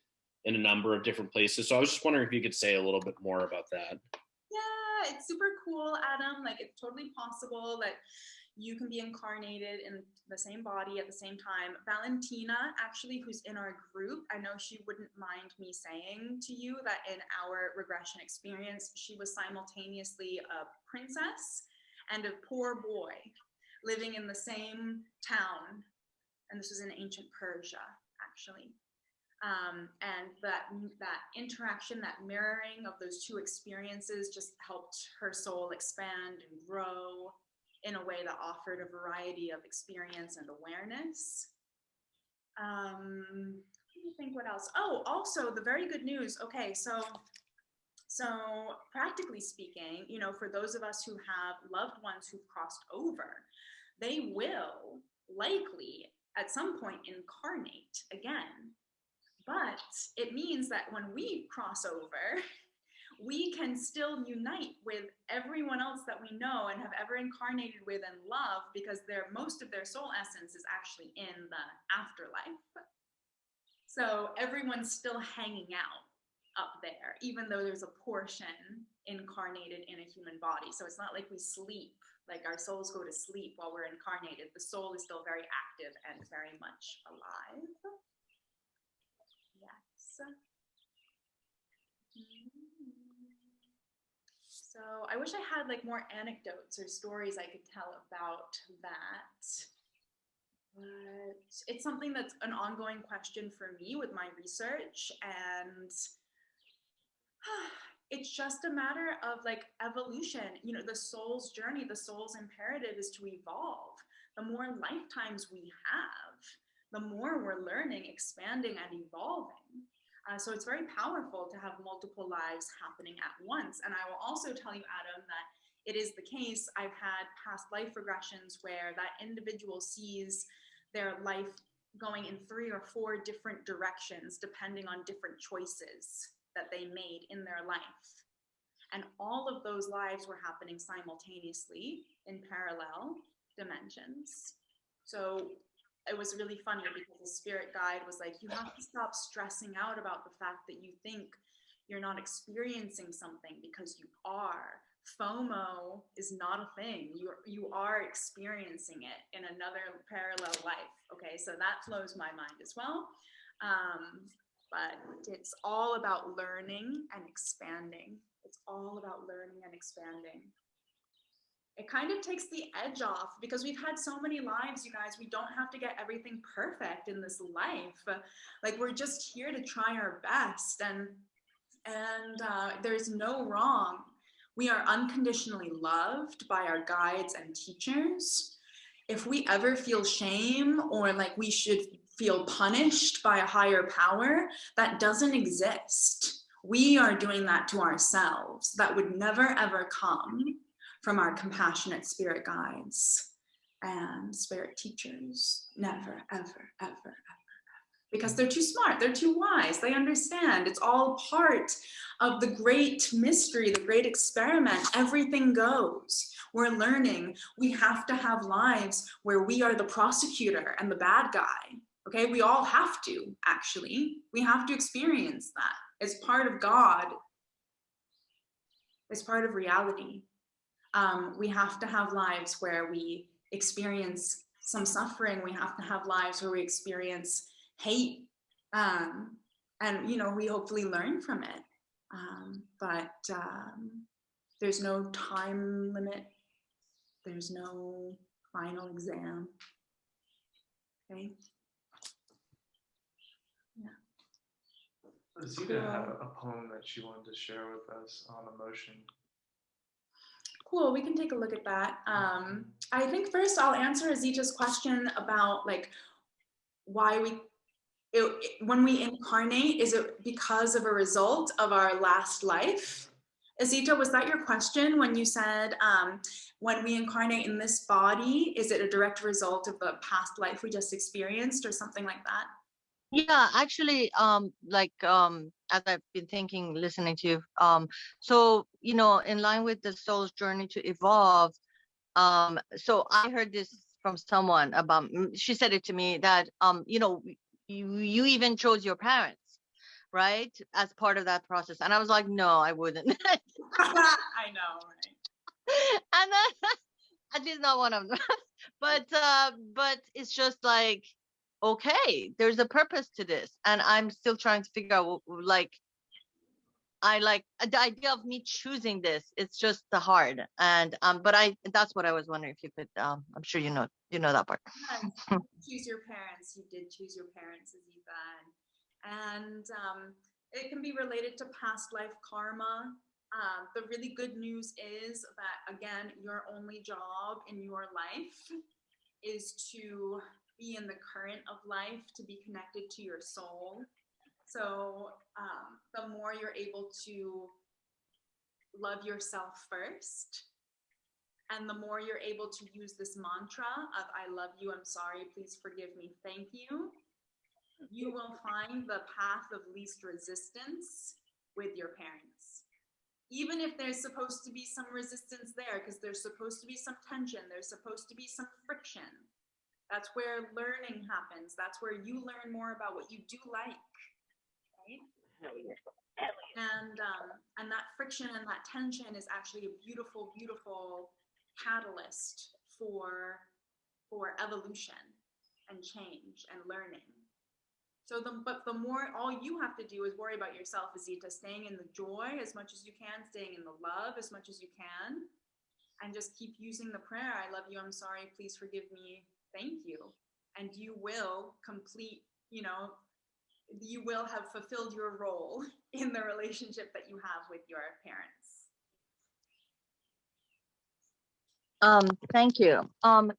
in a number of different places. So I was just wondering if you could say a little bit more about that. Yeah, it's super cool, Adam. Like, it's totally possible that you can be incarnated in the same body at the same time. Valentina, actually, who's in our group, I know she wouldn't mind me saying to you that in our regression experience, she was simultaneously a princess and a poor boy living in the same town. And this was in ancient Persia, actually. And that interaction, that mirroring of those two experiences just helped her soul expand and grow in a way that offered a variety of experience and awareness. Let me think what else. Oh, also the very good news. Okay, so practically speaking, you know, for those of us who have loved ones who've crossed over, they will likely at some point incarnate again. But it means that when we cross over, we can still unite with everyone else that we know and have ever incarnated with and love, because most of their soul essence is actually in the afterlife. So everyone's still hanging out up there, even though there's a portion incarnated in a human body. So it's not like we sleep, like our souls go to sleep while we're incarnated. The soul is still very active and very much alive. Yes. So I wish I had like more anecdotes or stories I could tell about that. But it's something that's an ongoing question for me with my research, and it's just a matter of like evolution. You know, the soul's journey, the soul's imperative is to evolve. The more lifetimes we have, the more we're learning, expanding, and evolving. So it's very powerful to have multiple lives happening at once. And I will also tell you, Adam, that it is the case. I've had past life regressions where that individual sees their life going in 3 or 4 different directions, depending on different choices that they made in their life. And all of those lives were happening simultaneously in parallel dimensions. So it was really funny because the spirit guide was like, you have to stop stressing out about the fact that you think you're not experiencing something, because you are. FOMO is not a thing. You are experiencing it in another parallel life. Okay, so that blows my mind as well. But it's all about learning and expanding. It's all about learning and expanding. it kind of takes the edge off, because we've had so many lives, you guys. We don't have to get everything perfect in this life. Like, we're just here to try our best, and there's no wrong. We are unconditionally loved by our guides and teachers. If we ever feel shame or like we should feel punished by a higher power, that doesn't exist. We are doing that to ourselves. That would never ever come from our compassionate spirit guides and spirit teachers. Never, ever, ever, because they're too smart, they're too wise, they understand. It's all part of the great mystery, the great experiment. Everything goes. We're learning. We have to have lives where we are the prosecutor and the bad guy. Okay, we all have to, actually. We have to experience that. It's part of God. It's part of reality. We have to have lives where we experience some suffering. We have to have lives where we experience hate, and we hopefully learn from it, but there's no time limit, there's no final exam. Okay. Yeah. Zita had a poem that she wanted to share with us on emotion. Cool, we can take a look at that. I think first I'll answer Azita's question about like why when we incarnate, is it because of a result of our last life? Azita, was that your question when you said when we incarnate in this body, is it a direct result of the past life we just experienced or something like that? Yeah, actually, as I've been thinking, listening to you, so, in line with the soul's journey to evolve, so I heard this from someone about, she said it to me that, you even chose your parents, right, as part of that process. And I was like, no, I wouldn't. I know, right? And then, at least not one of them. But it's just like, okay, there's a purpose to this, and I'm still trying to figure out, like, I like the idea of me choosing this. It's just the hard, and but that's what I was wondering if you could. I'm sure you know that part. Yeah, choose your parents. You did choose your parents, Azita, and it can be related to past life karma. The really good news is that, again, your only job in your life is to be in the current of life, to be connected to your soul. So the more you're able to love yourself first, and the more you're able to use this mantra of I love you, I'm sorry, please forgive me, thank you, you will find the path of least resistance with your parents. Even if there's supposed to be some resistance there, because there's supposed to be some tension, there's supposed to be some friction. That's where learning happens. That's where you learn more about what you do like, right? And that friction and that tension is actually a beautiful, beautiful catalyst for evolution and change and learning. So but the more, all you have to do is worry about yourself, Azita, staying in the joy as much as you can, staying in the love as much as you can, and just keep using the prayer, I love you, I'm sorry, please forgive me, thank you. And you will complete, you will have fulfilled your role in the relationship that you have with your parents. Thank you. Can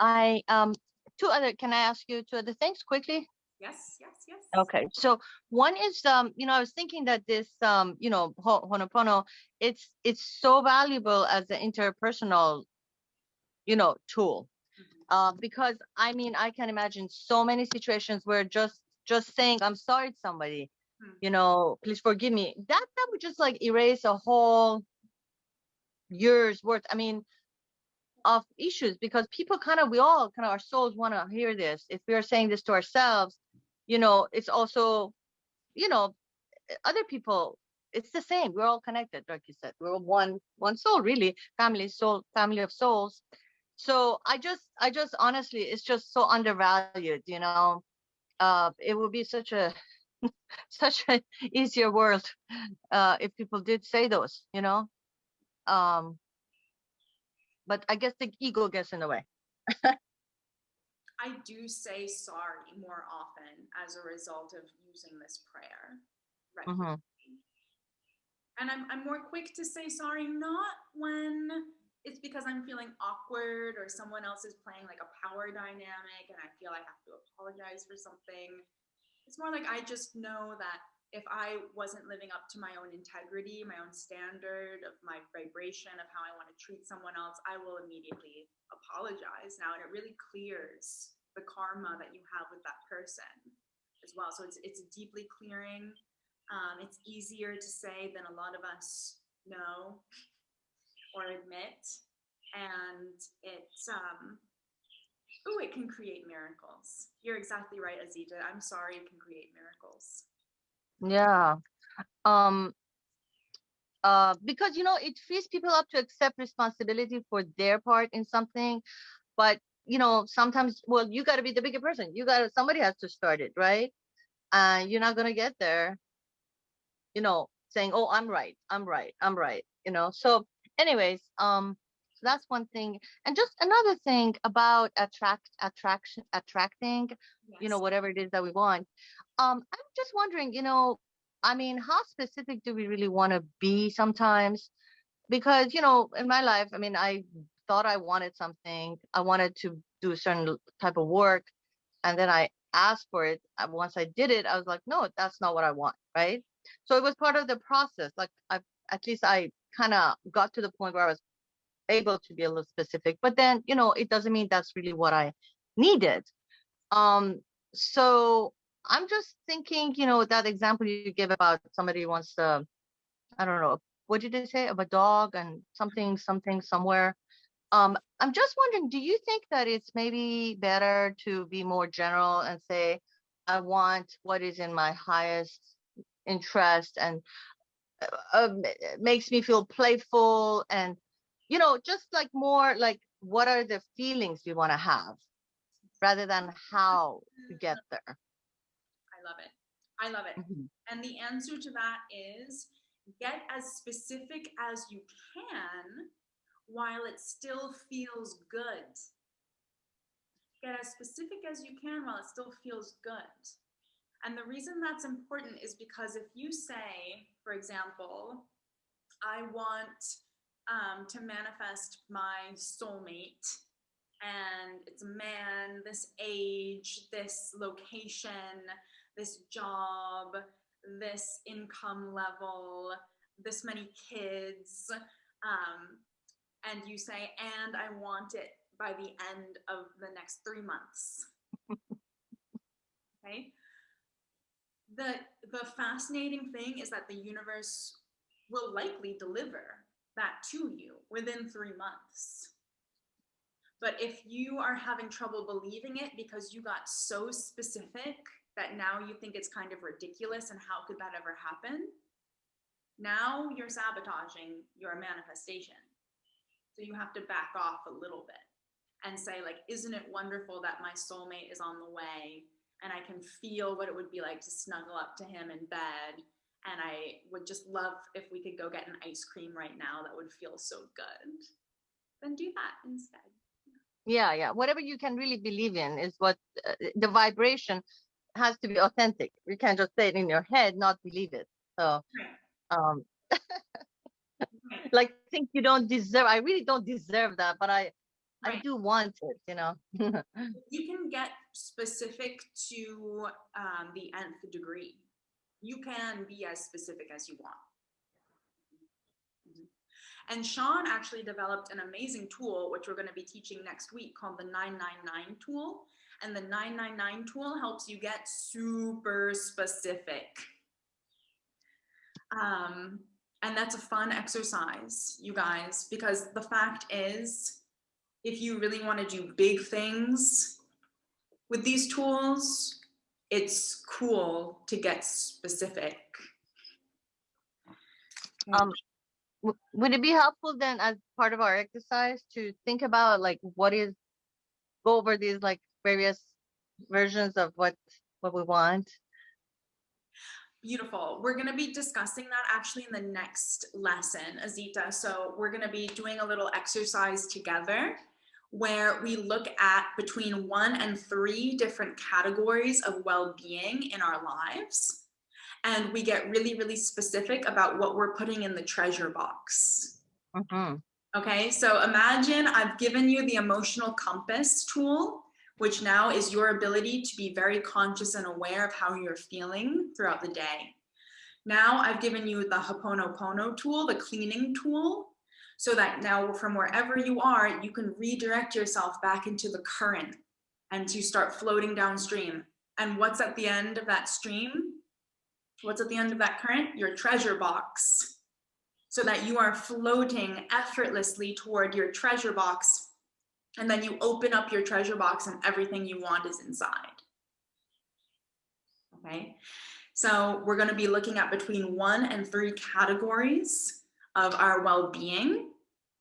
I ask you two other things quickly? Yes. Okay, so one is, I was thinking that this, Ho'oponopono, it's so valuable as an interpersonal, tool, because I can imagine so many situations where just saying I'm sorry to somebody, please forgive me, that would just like erase a whole year's worth, of issues, because people we all our souls want to hear this. If we are saying this to ourselves, it's also, other people, it's the same. We're all connected, like you said. We're one soul, really, family of souls. So I just honestly, it's just so undervalued. It would be such a such an easier world if people did say those. But but I guess the ego gets in the way. I do say sorry more often as a result of using this prayer. Right. Mhm. And I'm more quick to say sorry, not when it's because I'm feeling awkward or someone else is playing like a power dynamic and I feel I have to apologize for something. It's more like I just know that if I wasn't living up to my own integrity, my own standard of my vibration of how I want to treat someone else, I will immediately apologize now. And it really clears the karma that you have with that person as well. So it's deeply clearing. It's easier to say than a lot of us know or admit. And it can create miracles. You're exactly right, Azita. I'm sorry, it can create miracles. Yeah. Because it frees people up to accept responsibility for their part in something. But sometimes, well, you got to be the bigger person. Somebody has to start it, right? And you're not gonna get there, saying, "Oh, I'm right, I'm right, I'm right." So, anyways, so that's one thing. And just another thing about attracting, Yes. whatever it is that we want. I'm just wondering, I mean, how specific do we really want to be sometimes? Because, in my life, I mean, I thought I wanted something. I wanted to do a certain type of work, and then I asked for it. Once I did it, I was like, no, that's not what I want, right? So it was part of the process. Like, at least I kind of got to the point where I was able to be a little specific. But then, it doesn't mean that's really what I needed. So I'm just thinking, that example you give about somebody wants to, I don't know, what did they say of a dog and something, somewhere. I'm just wondering, do you think that it's maybe better to be more general and say, I want what is in my highest interest and makes me feel playful and, just like more like what are the feelings we want to have rather than how to get there? I love it. I love it. Mhm. And the answer to that is get as specific as you can while it still feels good. Get as specific as you can while it still feels good. And the reason that's important is because if you say, for example, I want to manifest my soulmate, and it's a man, this age, this location, this job, this income level, this many kids, and you say, and I want it by the end of the next 3 months. Okay. The fascinating thing is that the universe will likely deliver that to you within 3 months. But if you are having trouble believing it because you got so specific that now you think it's kind of ridiculous and how could that ever happen? Now you're sabotaging your manifestation. So you have to back off a little bit and say, like, isn't it wonderful that my soulmate is on the way and I can feel what it would be like to snuggle up to him in bed, and I would just love if we could go get an ice cream right now. That would feel so good. Then do that instead. Yeah. Whatever you can really believe in is what the vibration has to be authentic. You can't just say it in your head, not believe it. So, Right. like think you don't deserve. I really don't deserve that, but I Right. do want it. You can get specific to the nth degree. You can be as specific as you want. And Sean actually developed an amazing tool, which we're going to be teaching next week, called the 999 tool. And the 999 tool helps you get super specific. And that's a fun exercise, you guys, because the fact is, if you really want to do big things with these tools, it's cool to get specific. Would it be helpful then, as part of our exercise, to think about like go over these like various versions of what we want? Beautiful. We're going to be discussing that actually in the next lesson, Azita. So we're going to be doing a little exercise together where we look at between 1 and 3 different categories of well-being in our lives. And we get really, really specific about what we're putting in the treasure box. Mm-hmm. Okay, so imagine I've given you the emotional compass tool, which now is your ability to be very conscious and aware of how you're feeling throughout the day. Now I've given you the Ho'oponopono tool, the cleaning tool, so that now from wherever you are, you can redirect yourself back into the current and to start floating downstream. And what's at the end of that stream? What's at the end of that current? Your treasure box. So that you are floating effortlessly toward your treasure box. And then you open up your treasure box and everything you want is inside. Okay, so we're going to be looking at between 1 and 3 categories of our well-being.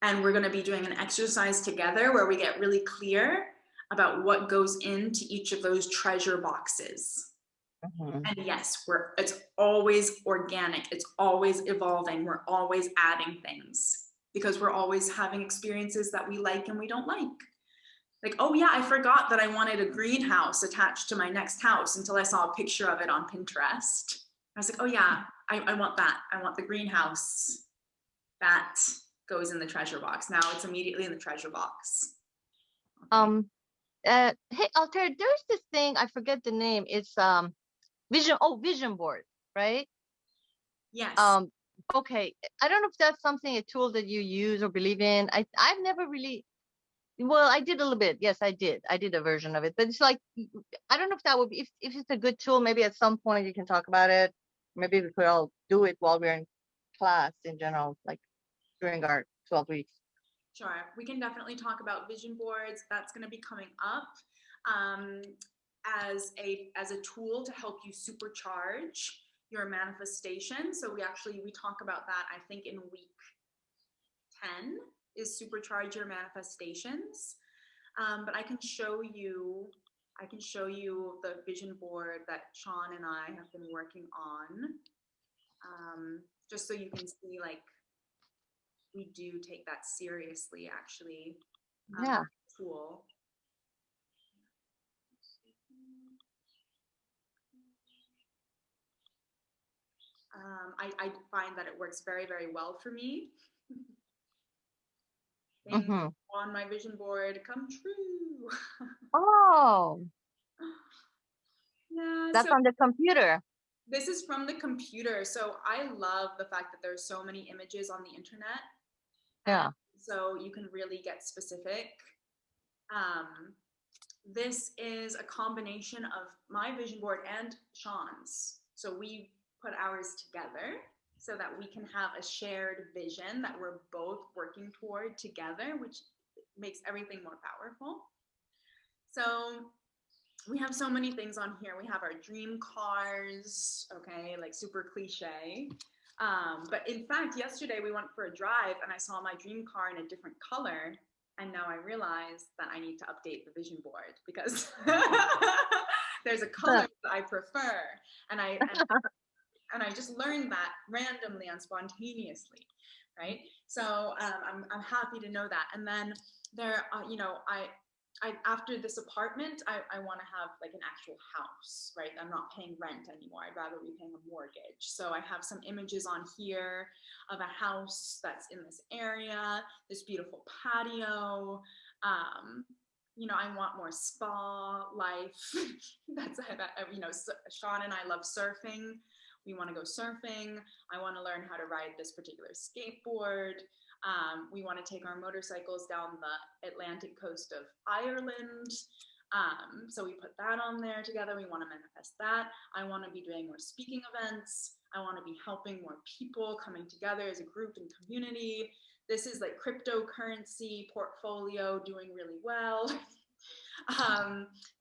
And we're going to be doing an exercise together where we get really clear about what goes into each of those treasure boxes. Mm-hmm. And yes, it's always organic. It's always evolving. We're always adding things because we're always having experiences that we like and we don't like. Like, oh yeah, I forgot that I wanted a greenhouse attached to my next house until I saw a picture of it on Pinterest. I was like, oh yeah, I want that. I want the greenhouse. That goes in the treasure box. Now it's immediately in the treasure box. Okay. Hey, Alter, there's this thing, I forget the name. It's vision board, right? Yes. Okay. I don't know if that's a tool that you use or believe in. I've never really, well, I did a little bit. Yes, I did. I did a version of it, but it's like, I don't know if that would be, if it's a good tool, maybe at some point you can talk about it. Maybe we could all do it while we're in class in general, like during our 12 weeks. Sure, we can definitely talk about vision boards. That's going to be coming up as a tool to help you supercharge your manifestation. So we talk about that, I think, in week 10 is supercharge your manifestations. But I can show you the vision board that Sean and I have been working on, just so you can see, like, we do take that seriously, actually. Yeah. Tool. I find that it works very, very well for me. Things on my vision board come true. Oh. Yeah. That's on the computer. This is from the computer. So I love the fact that there's so many images on the internet. Yeah. So you can really get specific. This is a combination of my vision board and Sean's. So we put ours together so that we can have a shared vision that we're both working toward together, which makes everything more powerful. So we have so many things on here. We have our dream cars, okay, like super cliche. But in fact, yesterday we went for a drive and I saw my dream car in a different color. And now I realize that I need to update the vision board because there's a color that I prefer. And I just learned that randomly and spontaneously, right? So I'm happy to know that. And then there, I after this apartment, I want to have like an actual house, right? I'm not paying rent anymore. I'd rather be paying a mortgage. So I have some images on here of a house that's in this area, this beautiful patio. I want more spa life. Sean and I love surfing. We want to go surfing. I want to learn how to ride this particular skateboard. We want to take our motorcycles down the Atlantic coast of Ireland. So we put that on there together. We want to manifest that. I want to be doing more speaking events. I want to be helping more people coming together as a group and community. This is like cryptocurrency portfolio doing really well.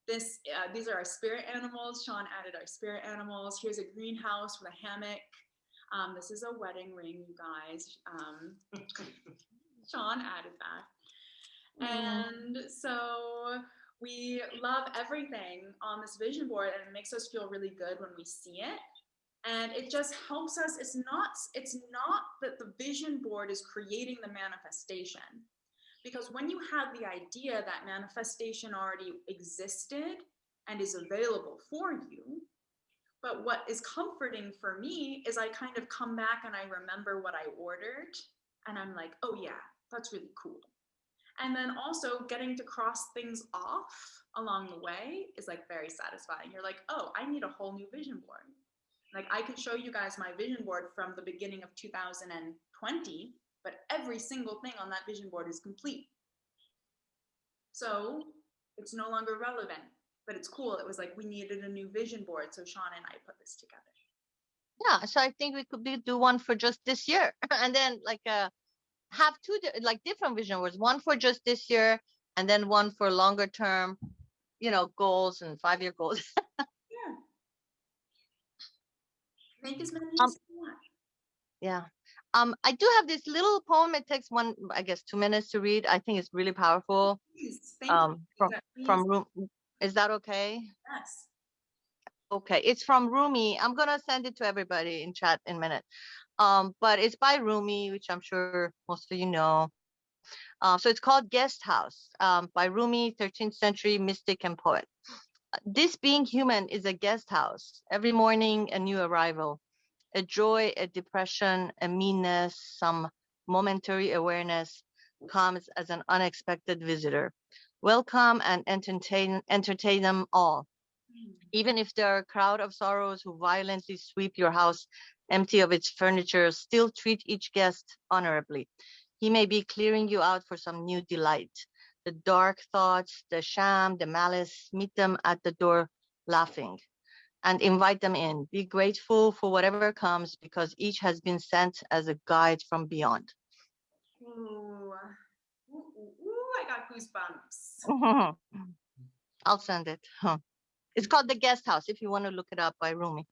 These are our spirit animals. Sean added our spirit animals. Here's a greenhouse with a hammock. This is a wedding ring, you guys. Sean added that. And so we love everything on this vision board, and it makes us feel really good when we see it. And it just helps us. It's not that the vision board is creating the manifestation, because when you have the idea that manifestation already existed and is available for you, but what is comforting for me is I kind of come back and I remember what I ordered and I'm like, oh yeah, that's really cool. And then also getting to cross things off along the way is like very satisfying. You're like, oh, I need a whole new vision board. Like I could show you guys my vision board from the beginning of 2020, but every single thing on that vision board is complete. So it's no longer relevant, but it's cool. It was like we needed a new vision board, so Sean and I put this together. Yeah, so I think we could do one for just this year, and then like have two like different vision boards, one for just this year, and then one for longer term, goals and 5-year goals. Yeah. Make as many Um, as you want. Yeah. I do have this little poem. It takes I guess 2 minutes to read. I think it's really powerful. Please, thank you. From Rumi. Is that okay? Yes. Okay. It's from Rumi. I'm gonna send it to everybody in chat in a minute. But it's by Rumi, which I'm sure most of you know. So it's called Guest House, by Rumi, 13th century mystic and poet. This being human is a guest house. Every morning, a new arrival. A joy, a depression, a meanness, some momentary awareness comes as an unexpected visitor. Welcome and entertain them all. Even if there are a crowd of sorrows who violently sweep your house empty of its furniture, still treat each guest honorably. He may be clearing you out for some new delight. The dark thoughts, the sham, the malice, meet them at the door laughing. And invite them in. Be grateful for whatever comes because each has been sent as a guide from beyond. Ooh. Ooh, I got goosebumps. I'll send it. It's called The Guest House if you want to look it up, by Rumi.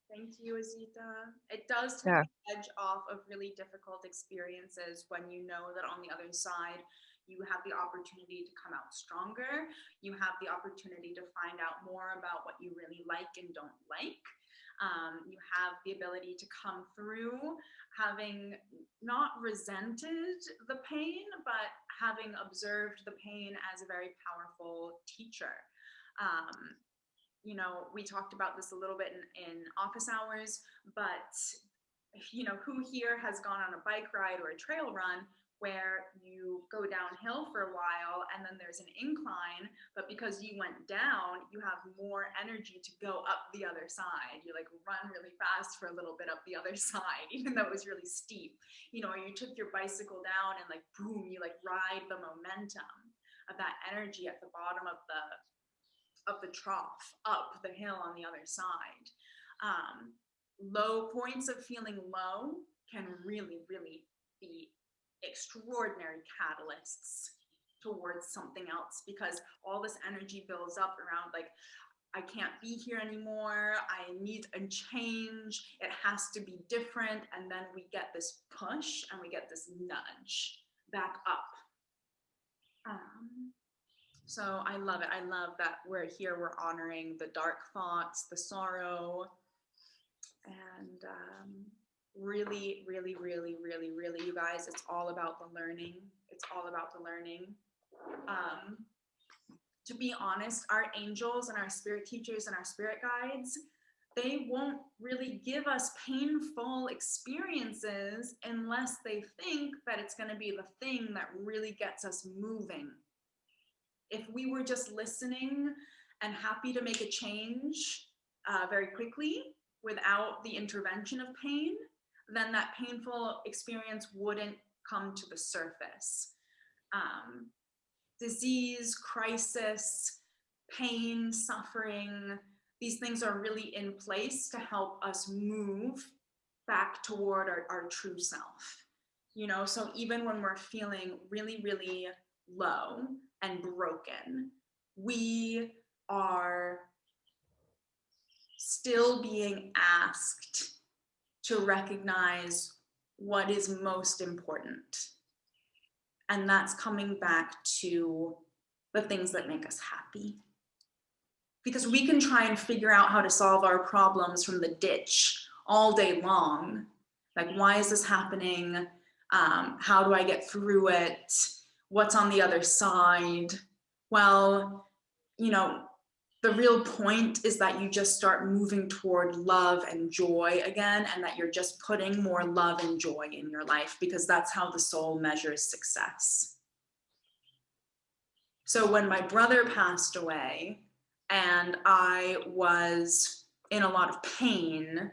Thank you, Azita. It does take Sure. the edge off of really difficult experiences when you know that on the other side, you have the opportunity to come out stronger. You have the opportunity to find out more about what you really like and don't like. You have the ability to come through having not resented the pain, but having observed the pain as a very powerful teacher. We talked about this a little bit in office hours, but who here has gone on a bike ride or a trail run where you go downhill for a while and then there's an incline, but because you went down, you have more energy to go up the other side. You like run really fast for a little bit up the other side, even though it was really steep. Or you took your bicycle down and like boom, you like ride the momentum of that energy at the bottom of the trough up the hill on the other side. Low points of feeling low can really, really be extraordinary catalysts towards something else, because all this energy builds up around like, I can't be here anymore. I need a change. It has to be different. And then we get this push and we get this nudge back up. So I love it. I love that we're here. We're honoring the dark thoughts, the sorrow, and really, really, really, really, really, you guys, it's all about the learning. It's all about the learning. To be honest, our angels and our spirit teachers and our spirit guides, they won't really give us painful experiences unless they think that it's going to be the thing that really gets us moving. If we were just listening and happy to make a change very quickly without the intervention of pain, then that painful experience wouldn't come to the surface. Disease, crisis, pain, suffering, these things are really in place to help us move back toward our true self. So even when we're feeling really, really low and broken, we are still being asked to recognize what is most important. And that's coming back to the things that make us happy. because we can try and figure out how to solve our problems from the ditch all day long. Like, why is this happening? How do I get through it? What's on the other side? Well, you know, the real point is that you just start moving toward love and joy again, and that you're just putting more love and joy in your life, because that's how the soul measures success. So when my brother passed away and I was in a lot of pain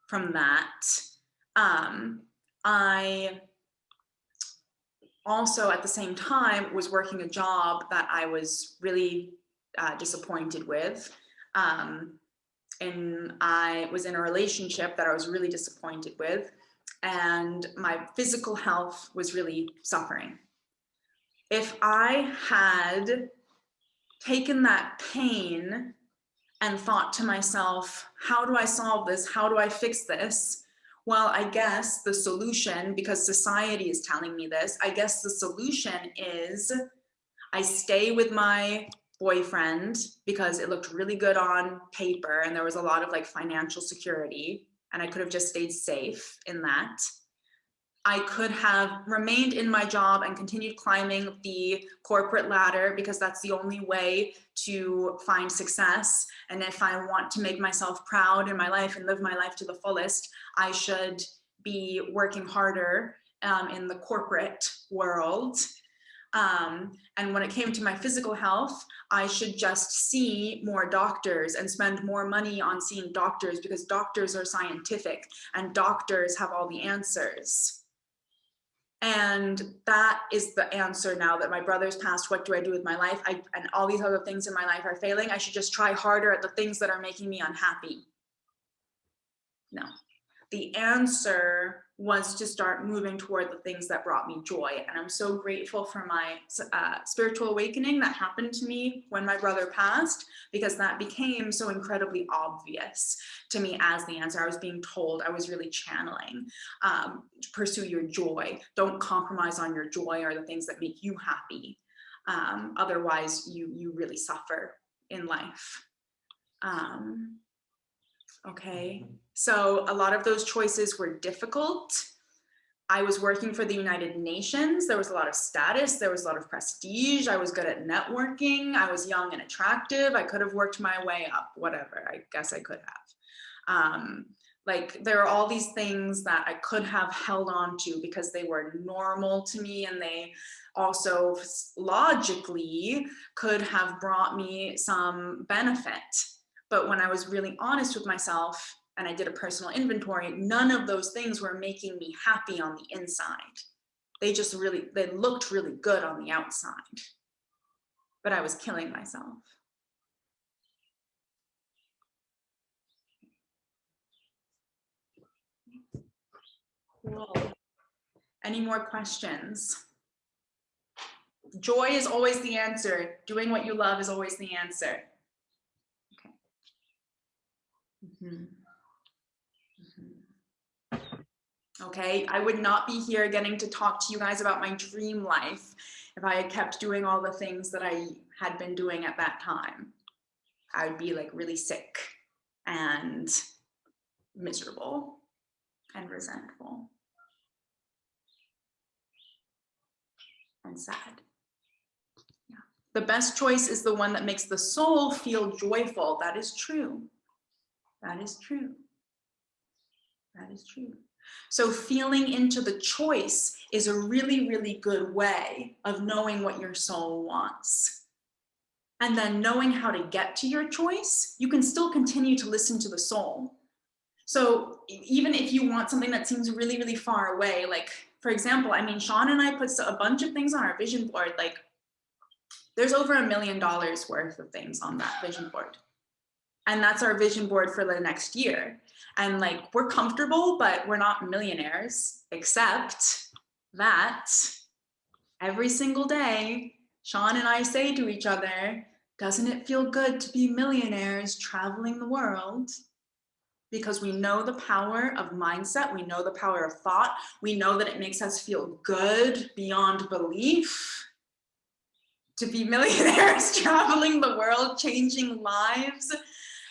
from that, I also at the same time was working a job that I was really disappointed with. And I was in a relationship that I was really disappointed with, and my physical health was really suffering. If I had taken that pain and thought to myself, how do I solve this? How do I fix this? Well, I guess the solution, because society is telling me this, I guess the solution is I stay with my boyfriend because it looked really good on paper and there was a lot of like financial security, and I could have just stayed safe in that. I could have remained in my job and continued climbing the corporate ladder because that's the only way to find success. And if I want to make myself proud in my life and live my life to the fullest, I should be working harder in the corporate world. And when it came to my physical health, I should just see more doctors and spend more money on seeing doctors, because doctors are scientific and doctors have all the answers. And that is the answer now that my brother's passed. What do I do with my life? And all these other things in my life are failing. I should just try harder at the things that are making me unhappy. No. The answer was to start moving toward the things that brought me joy. And I'm so grateful for my spiritual awakening that happened to me when my brother passed, because that became so incredibly obvious to me as the answer. I was being told, I was really channeling, to pursue your joy. Don't compromise on your joy or the things that make you happy. Otherwise, you really suffer in life. Okay, so a lot of those choices were difficult. I was working for the United Nations. There was a lot of status. There was a lot of prestige. I was good at networking. I was young and attractive. I could have worked my way up, whatever. I guess I could have. Like, there are all these things that I could have held on to because they were normal to me, and they also logically could have brought me some benefit. But when I was really honest with myself and I did a personal inventory, none of those things were making me happy on the inside. They looked really good on the outside, but I was killing myself. Cool. Any more questions? Joy is always the answer. Doing what you love is always the answer. Okay, I would not be here getting to talk to you guys about my dream life if I had kept doing all the things that I had been doing at that time. I would be like really sick and miserable and resentful and sad. Yeah. The best choice is the one that makes the soul feel joyful. That is true. That is true. That is true. So feeling into the choice is a really, really good way of knowing what your soul wants. And then knowing how to get to your choice, you can still continue to listen to the soul. So even if you want something that seems really, really far away, like, for example, I mean, Sean and I put a bunch of things on our vision board. Like, there's over $1 million worth of things on that vision board. And that's our vision board for the next year. And like, we're comfortable, but we're not millionaires, except that every single day, Sean and I say to each other, doesn't it feel good to be millionaires traveling the world? Because we know the power of mindset. We know the power of thought. We know that it makes us feel good beyond belief to be millionaires, traveling the world, changing lives,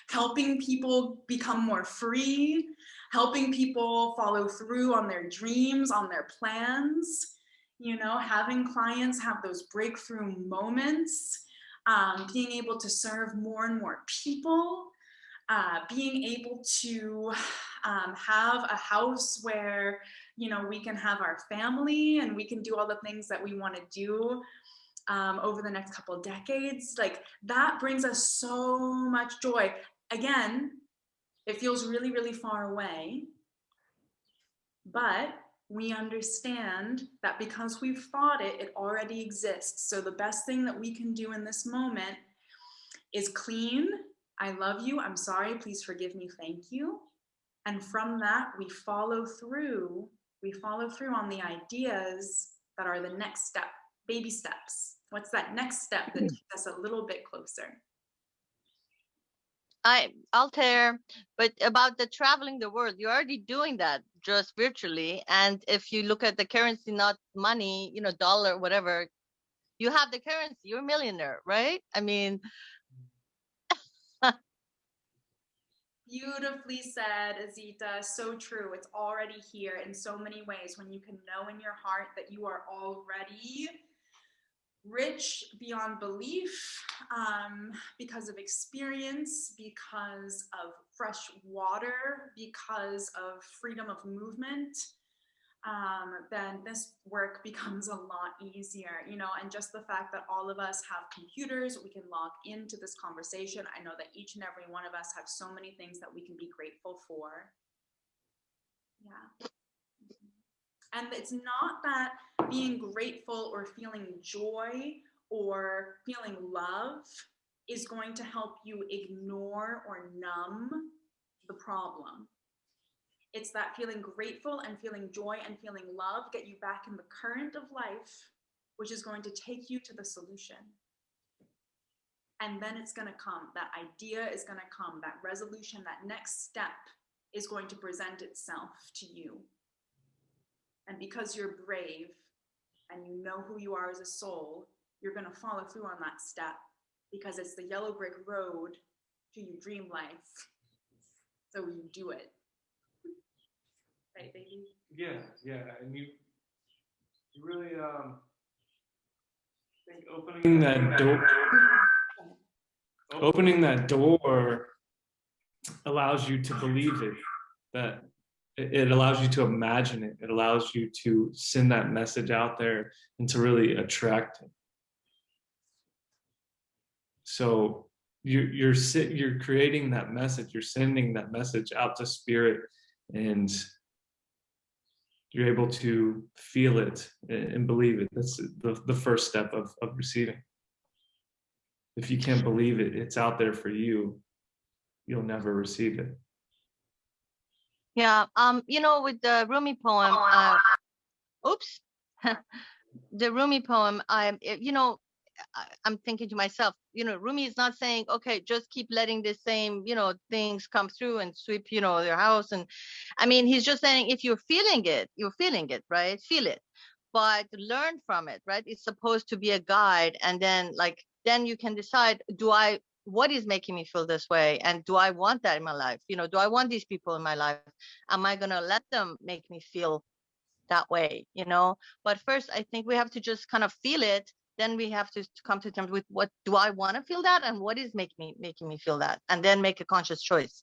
helping people become more free, helping people follow through on their dreams, on their plans, you know, having clients have those breakthrough moments, being able to serve more and more people, being able to have a house where, you know, we can have our family and we can do all the things that we want to do over the next couple of decades. Like, that brings us so much joy. Again, it feels really, really far away, but we understand that because we've thought it, it already exists. So the best thing that we can do in this moment is clean. I love you. I'm sorry. Please forgive me. Thank you. And from that, we follow through. We follow through on the ideas that are the next step, baby steps. What's that next step that takes us a little bit closer? Altair, but about the traveling the world, you're already doing that just virtually. And if you look at the currency, not money, you know, dollar, whatever, you have the currency, you're a millionaire, right? I mean, Beautifully said, Azita. So true. It's already here in so many ways. When you can know in your heart that you are already rich beyond belief, because of experience, because of fresh water, because of freedom of movement, then this work becomes a lot easier, you know. And just the fact that all of us have computers, we can log into this conversation. I know that each and every one of us have so many things that we can be grateful for. Yeah. And it's not that being grateful or feeling joy or feeling love is going to help you ignore or numb the problem. It's that feeling grateful and feeling joy and feeling love get you back in the current of life, which is going to take you to the solution. And then it's going to come. That idea is going to come. That resolution, that next step is going to present itself to you. And because you're brave and you know who you are as a soul, you're going to follow through on that step, because it's the yellow brick road to your dream life. So you do it. Right, baby? Yeah. And you really think opening that door allows you to believe it, that it allows you to imagine it. It allows you to send that message out there and to really attract it. So you're creating that message, you're sending that message out to spirit, and you're able to feel it and believe it. That's the first step of receiving. If you can't believe it, it's out there for you, you'll never receive it. yeah. You know, with the Rumi poem, oops, the Rumi poem, you know, I'm thinking to myself, you know, Rumi is not saying, okay, just keep letting the same, you know, things come through and sweep, you know, your house. And I mean, he's just saying, if you're feeling it, right? Feel it, but learn from it, right? It's supposed to be a guide. And then then you can decide, what is making me feel this way? And do I want that in my life? You know, do I want these people in my life? Am I going to let them make me feel that way? You know, but first, I think we have to just kind of feel it. Then we have to come to terms with, what do I want to feel that, and what is making me feel that, and then make a conscious choice,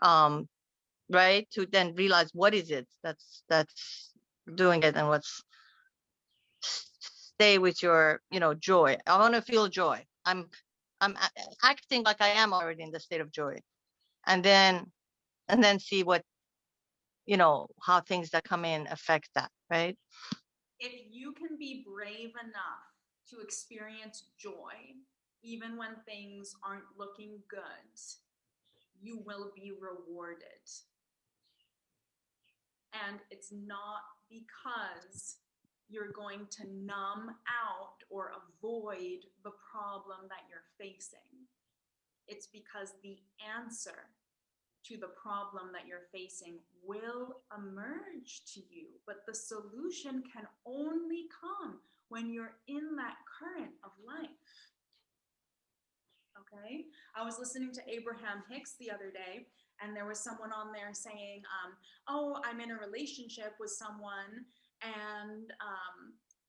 right? To then realize what is it that's doing it, and what's stay with your, you know, joy. I want to feel joy. I'm acting like I am already in the state of joy, and then see what, you know, how things that come in affect that, right? If you can be brave enough to experience joy, even when things aren't looking good, you will be rewarded. And it's not because you're going to numb out or avoid the problem that you're facing. It's because the answer to the problem that you're facing will emerge to you, but the solution can only come when you're in that current of life. Okay, I was listening to Abraham Hicks the other day, and there was someone on there saying, oh, I'm in a relationship with someone, and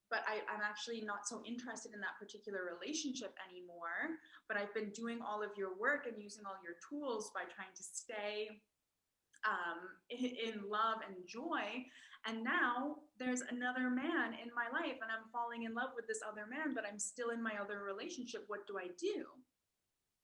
but I'm actually not so interested in that particular relationship anymore, but I've been doing all of your work and using all your tools by trying to stay in love and joy, and now there's another man in my life, and I'm falling in love with this other man, but I'm still in my other relationship. What do I do?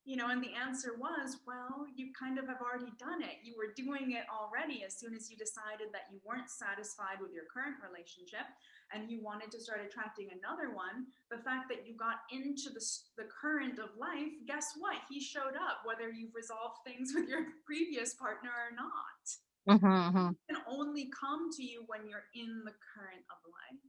You know, and the answer was, well, you kind of have already done it. You were doing it already as soon as you decided that you weren't satisfied with your current relationship and you wanted to start attracting another one. The fact that you got into the current of life, guess what? He showed up, whether you've resolved things with your previous partner or not. It can only come to you when you're in the current of life.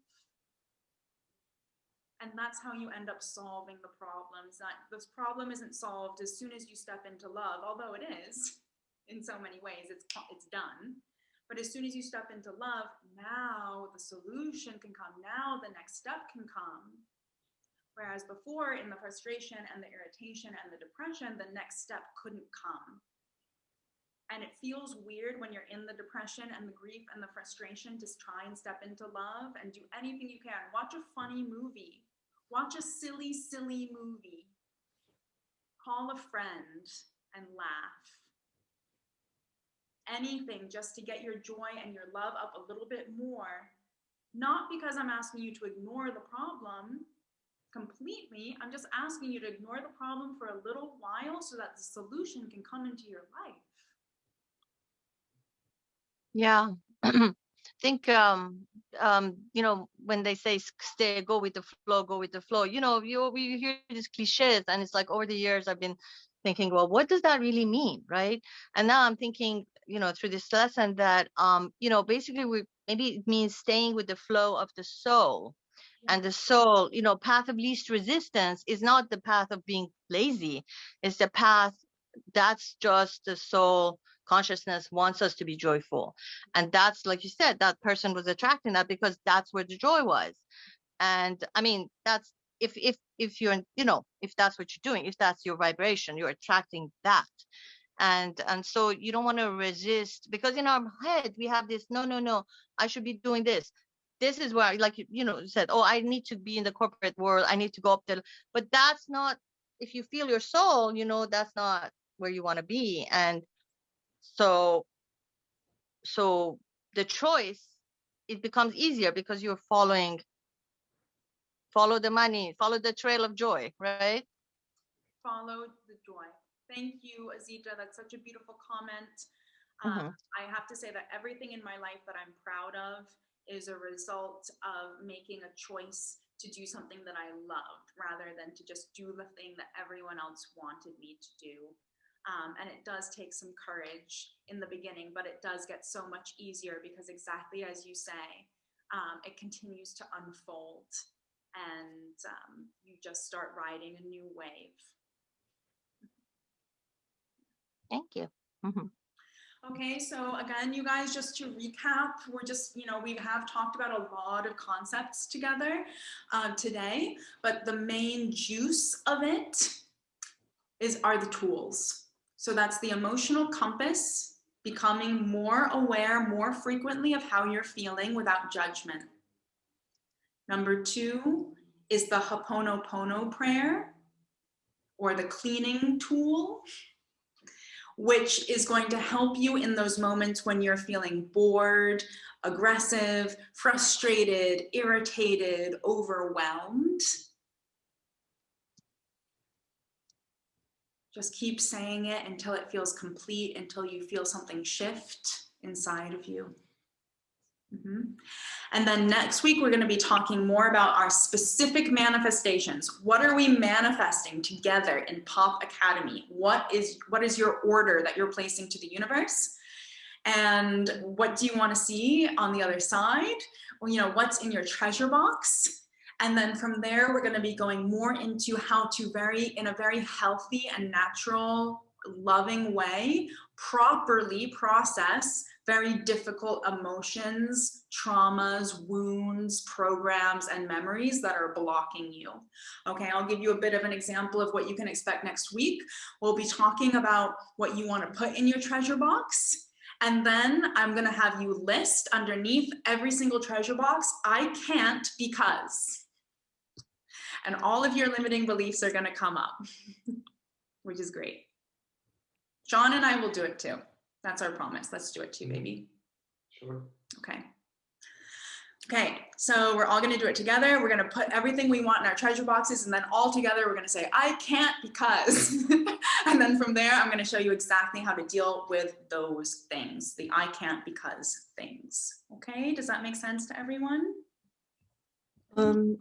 And that's how you end up solving the problems. This problem isn't solved as soon as you step into love, although it is in so many ways, it's done. But as soon as you step into love, now the solution can come. Now the next step can come. Whereas before, in the frustration and the irritation and the depression, the next step couldn't come. And it feels weird when you're in the depression and the grief and the frustration to try and step into love and do anything you can. Watch a funny movie. Watch a silly, silly movie. Call a friend and laugh. Anything just to get your joy and your love up a little bit more. Not because I'm asking you to ignore the problem completely. I'm just asking you to ignore the problem for a little while so that the solution can come into your life. Yeah. Think you know, when they say stay, go with the flow, you know, we hear these cliches, and it's like over the years I've been thinking, well, what does that really mean, right? And now I'm thinking, you know, through this lesson that you know, basically maybe it means staying with the flow of the soul. And the soul, you know, path of least resistance is not the path of being lazy. It's the path that's just the soul consciousness wants us to be joyful. And that's, like you said, that person was attracting that because that's where the joy was. And I mean, that's if you're, you know, if that's what you're doing, if that's your vibration, you're attracting that. And so you don't want to resist, because in our head we have this, no, I should be doing this. This is where, like, you know, you said, oh, I need to be in the corporate world, I need to go up there. But that's not, if you feel your soul, you know, that's not where you want to be. And so the choice, it becomes easier because you're follow the money, follow the trail of joy, right? Follow the joy. Thank you, Azita. That's such a beautiful comment. I have to say that everything in my life that I'm proud of is a result of making a choice to do something that I loved rather than to just do the thing that everyone else wanted me to do. And it does take some courage in the beginning, but it does get so much easier because, exactly as you say, it continues to unfold, and you just start riding a new wave. Thank you. Okay, so again, you guys, just to recap, we're just, you know, we have talked about a lot of concepts together today, but the main juice of it are the tools. So that's the emotional compass, becoming more aware more frequently of how you're feeling without judgment. Number 2 is the Ho'oponopono prayer, or the cleaning tool, which is going to help you in those moments when you're feeling bored, aggressive, frustrated, irritated, overwhelmed. Just keep saying it until it feels complete, until you feel something shift inside of you. And then next week, we're going to be talking more about our specific manifestations. What are we manifesting together in Pop Academy? What is your order that you're placing to the universe? And what do you want to see on the other side? Well, you know, what's in your treasure box? And then from there, we're going to be going more into how to in a very healthy and natural, loving way, properly process very difficult emotions, traumas, wounds, programs, and memories that are blocking you. Okay, I'll give you a bit of an example of what you can expect next week. We'll be talking about what you want to put in your treasure box. And then I'm going to have you list underneath every single treasure box, I can't because. And all of your limiting beliefs are going to come up, which is great. John and I will do it too. That's our promise. Let's do it too, baby. Sure. Okay. Okay, so we're all going to do it together. We're going to put everything we want in our treasure boxes, and then all together we're going to say, I can't because. And then from there, I'm going to show you exactly how to deal with those things, the I can't because things. Okay, does that make sense to everyone? Wait.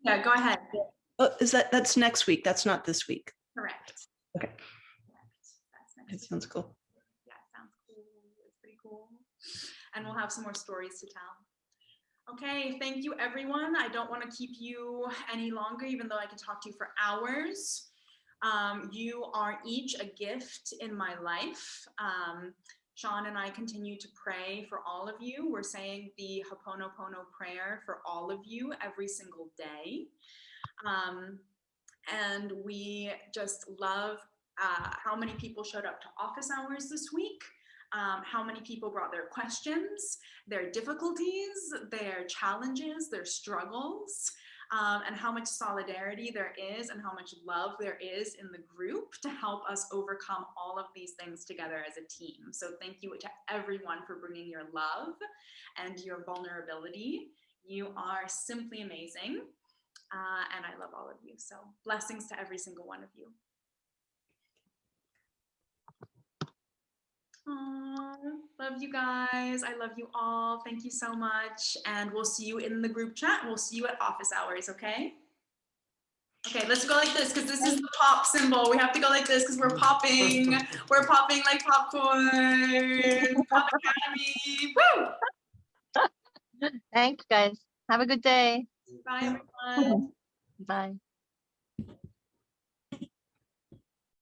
Yeah, go ahead. Oh, that's next week? That's not this week. Correct. Okay. That's That next sounds cool. Yeah, it sounds cool. It's pretty cool. And we'll have some more stories to tell. Okay, thank you everyone. I don't want to keep you any longer, even though I could talk to you for hours. You are each a gift in my life. Sean and I continue to pray for all of you. We're saying the Ho'oponopono prayer for all of you every single day. And we just love how many people showed up to office hours this week, how many people brought their questions, their difficulties, their challenges, their struggles, and how much solidarity there is and how much love there is in the group to help us overcome all of these things together as a team. So thank you to everyone for bringing your love and your vulnerability. You are simply amazing. And I love all of you. So blessings to every single one of you. Aww, love you guys. I love you all. Thank you so much. And we'll see you in the group chat. We'll see you at office hours, okay? Okay, let's go like this because this is the pop symbol. We have to go like this because we're popping. We're popping like popcorn. Pop Academy. Woo! Thanks, guys. Have a good day. Bye, everyone. Bye.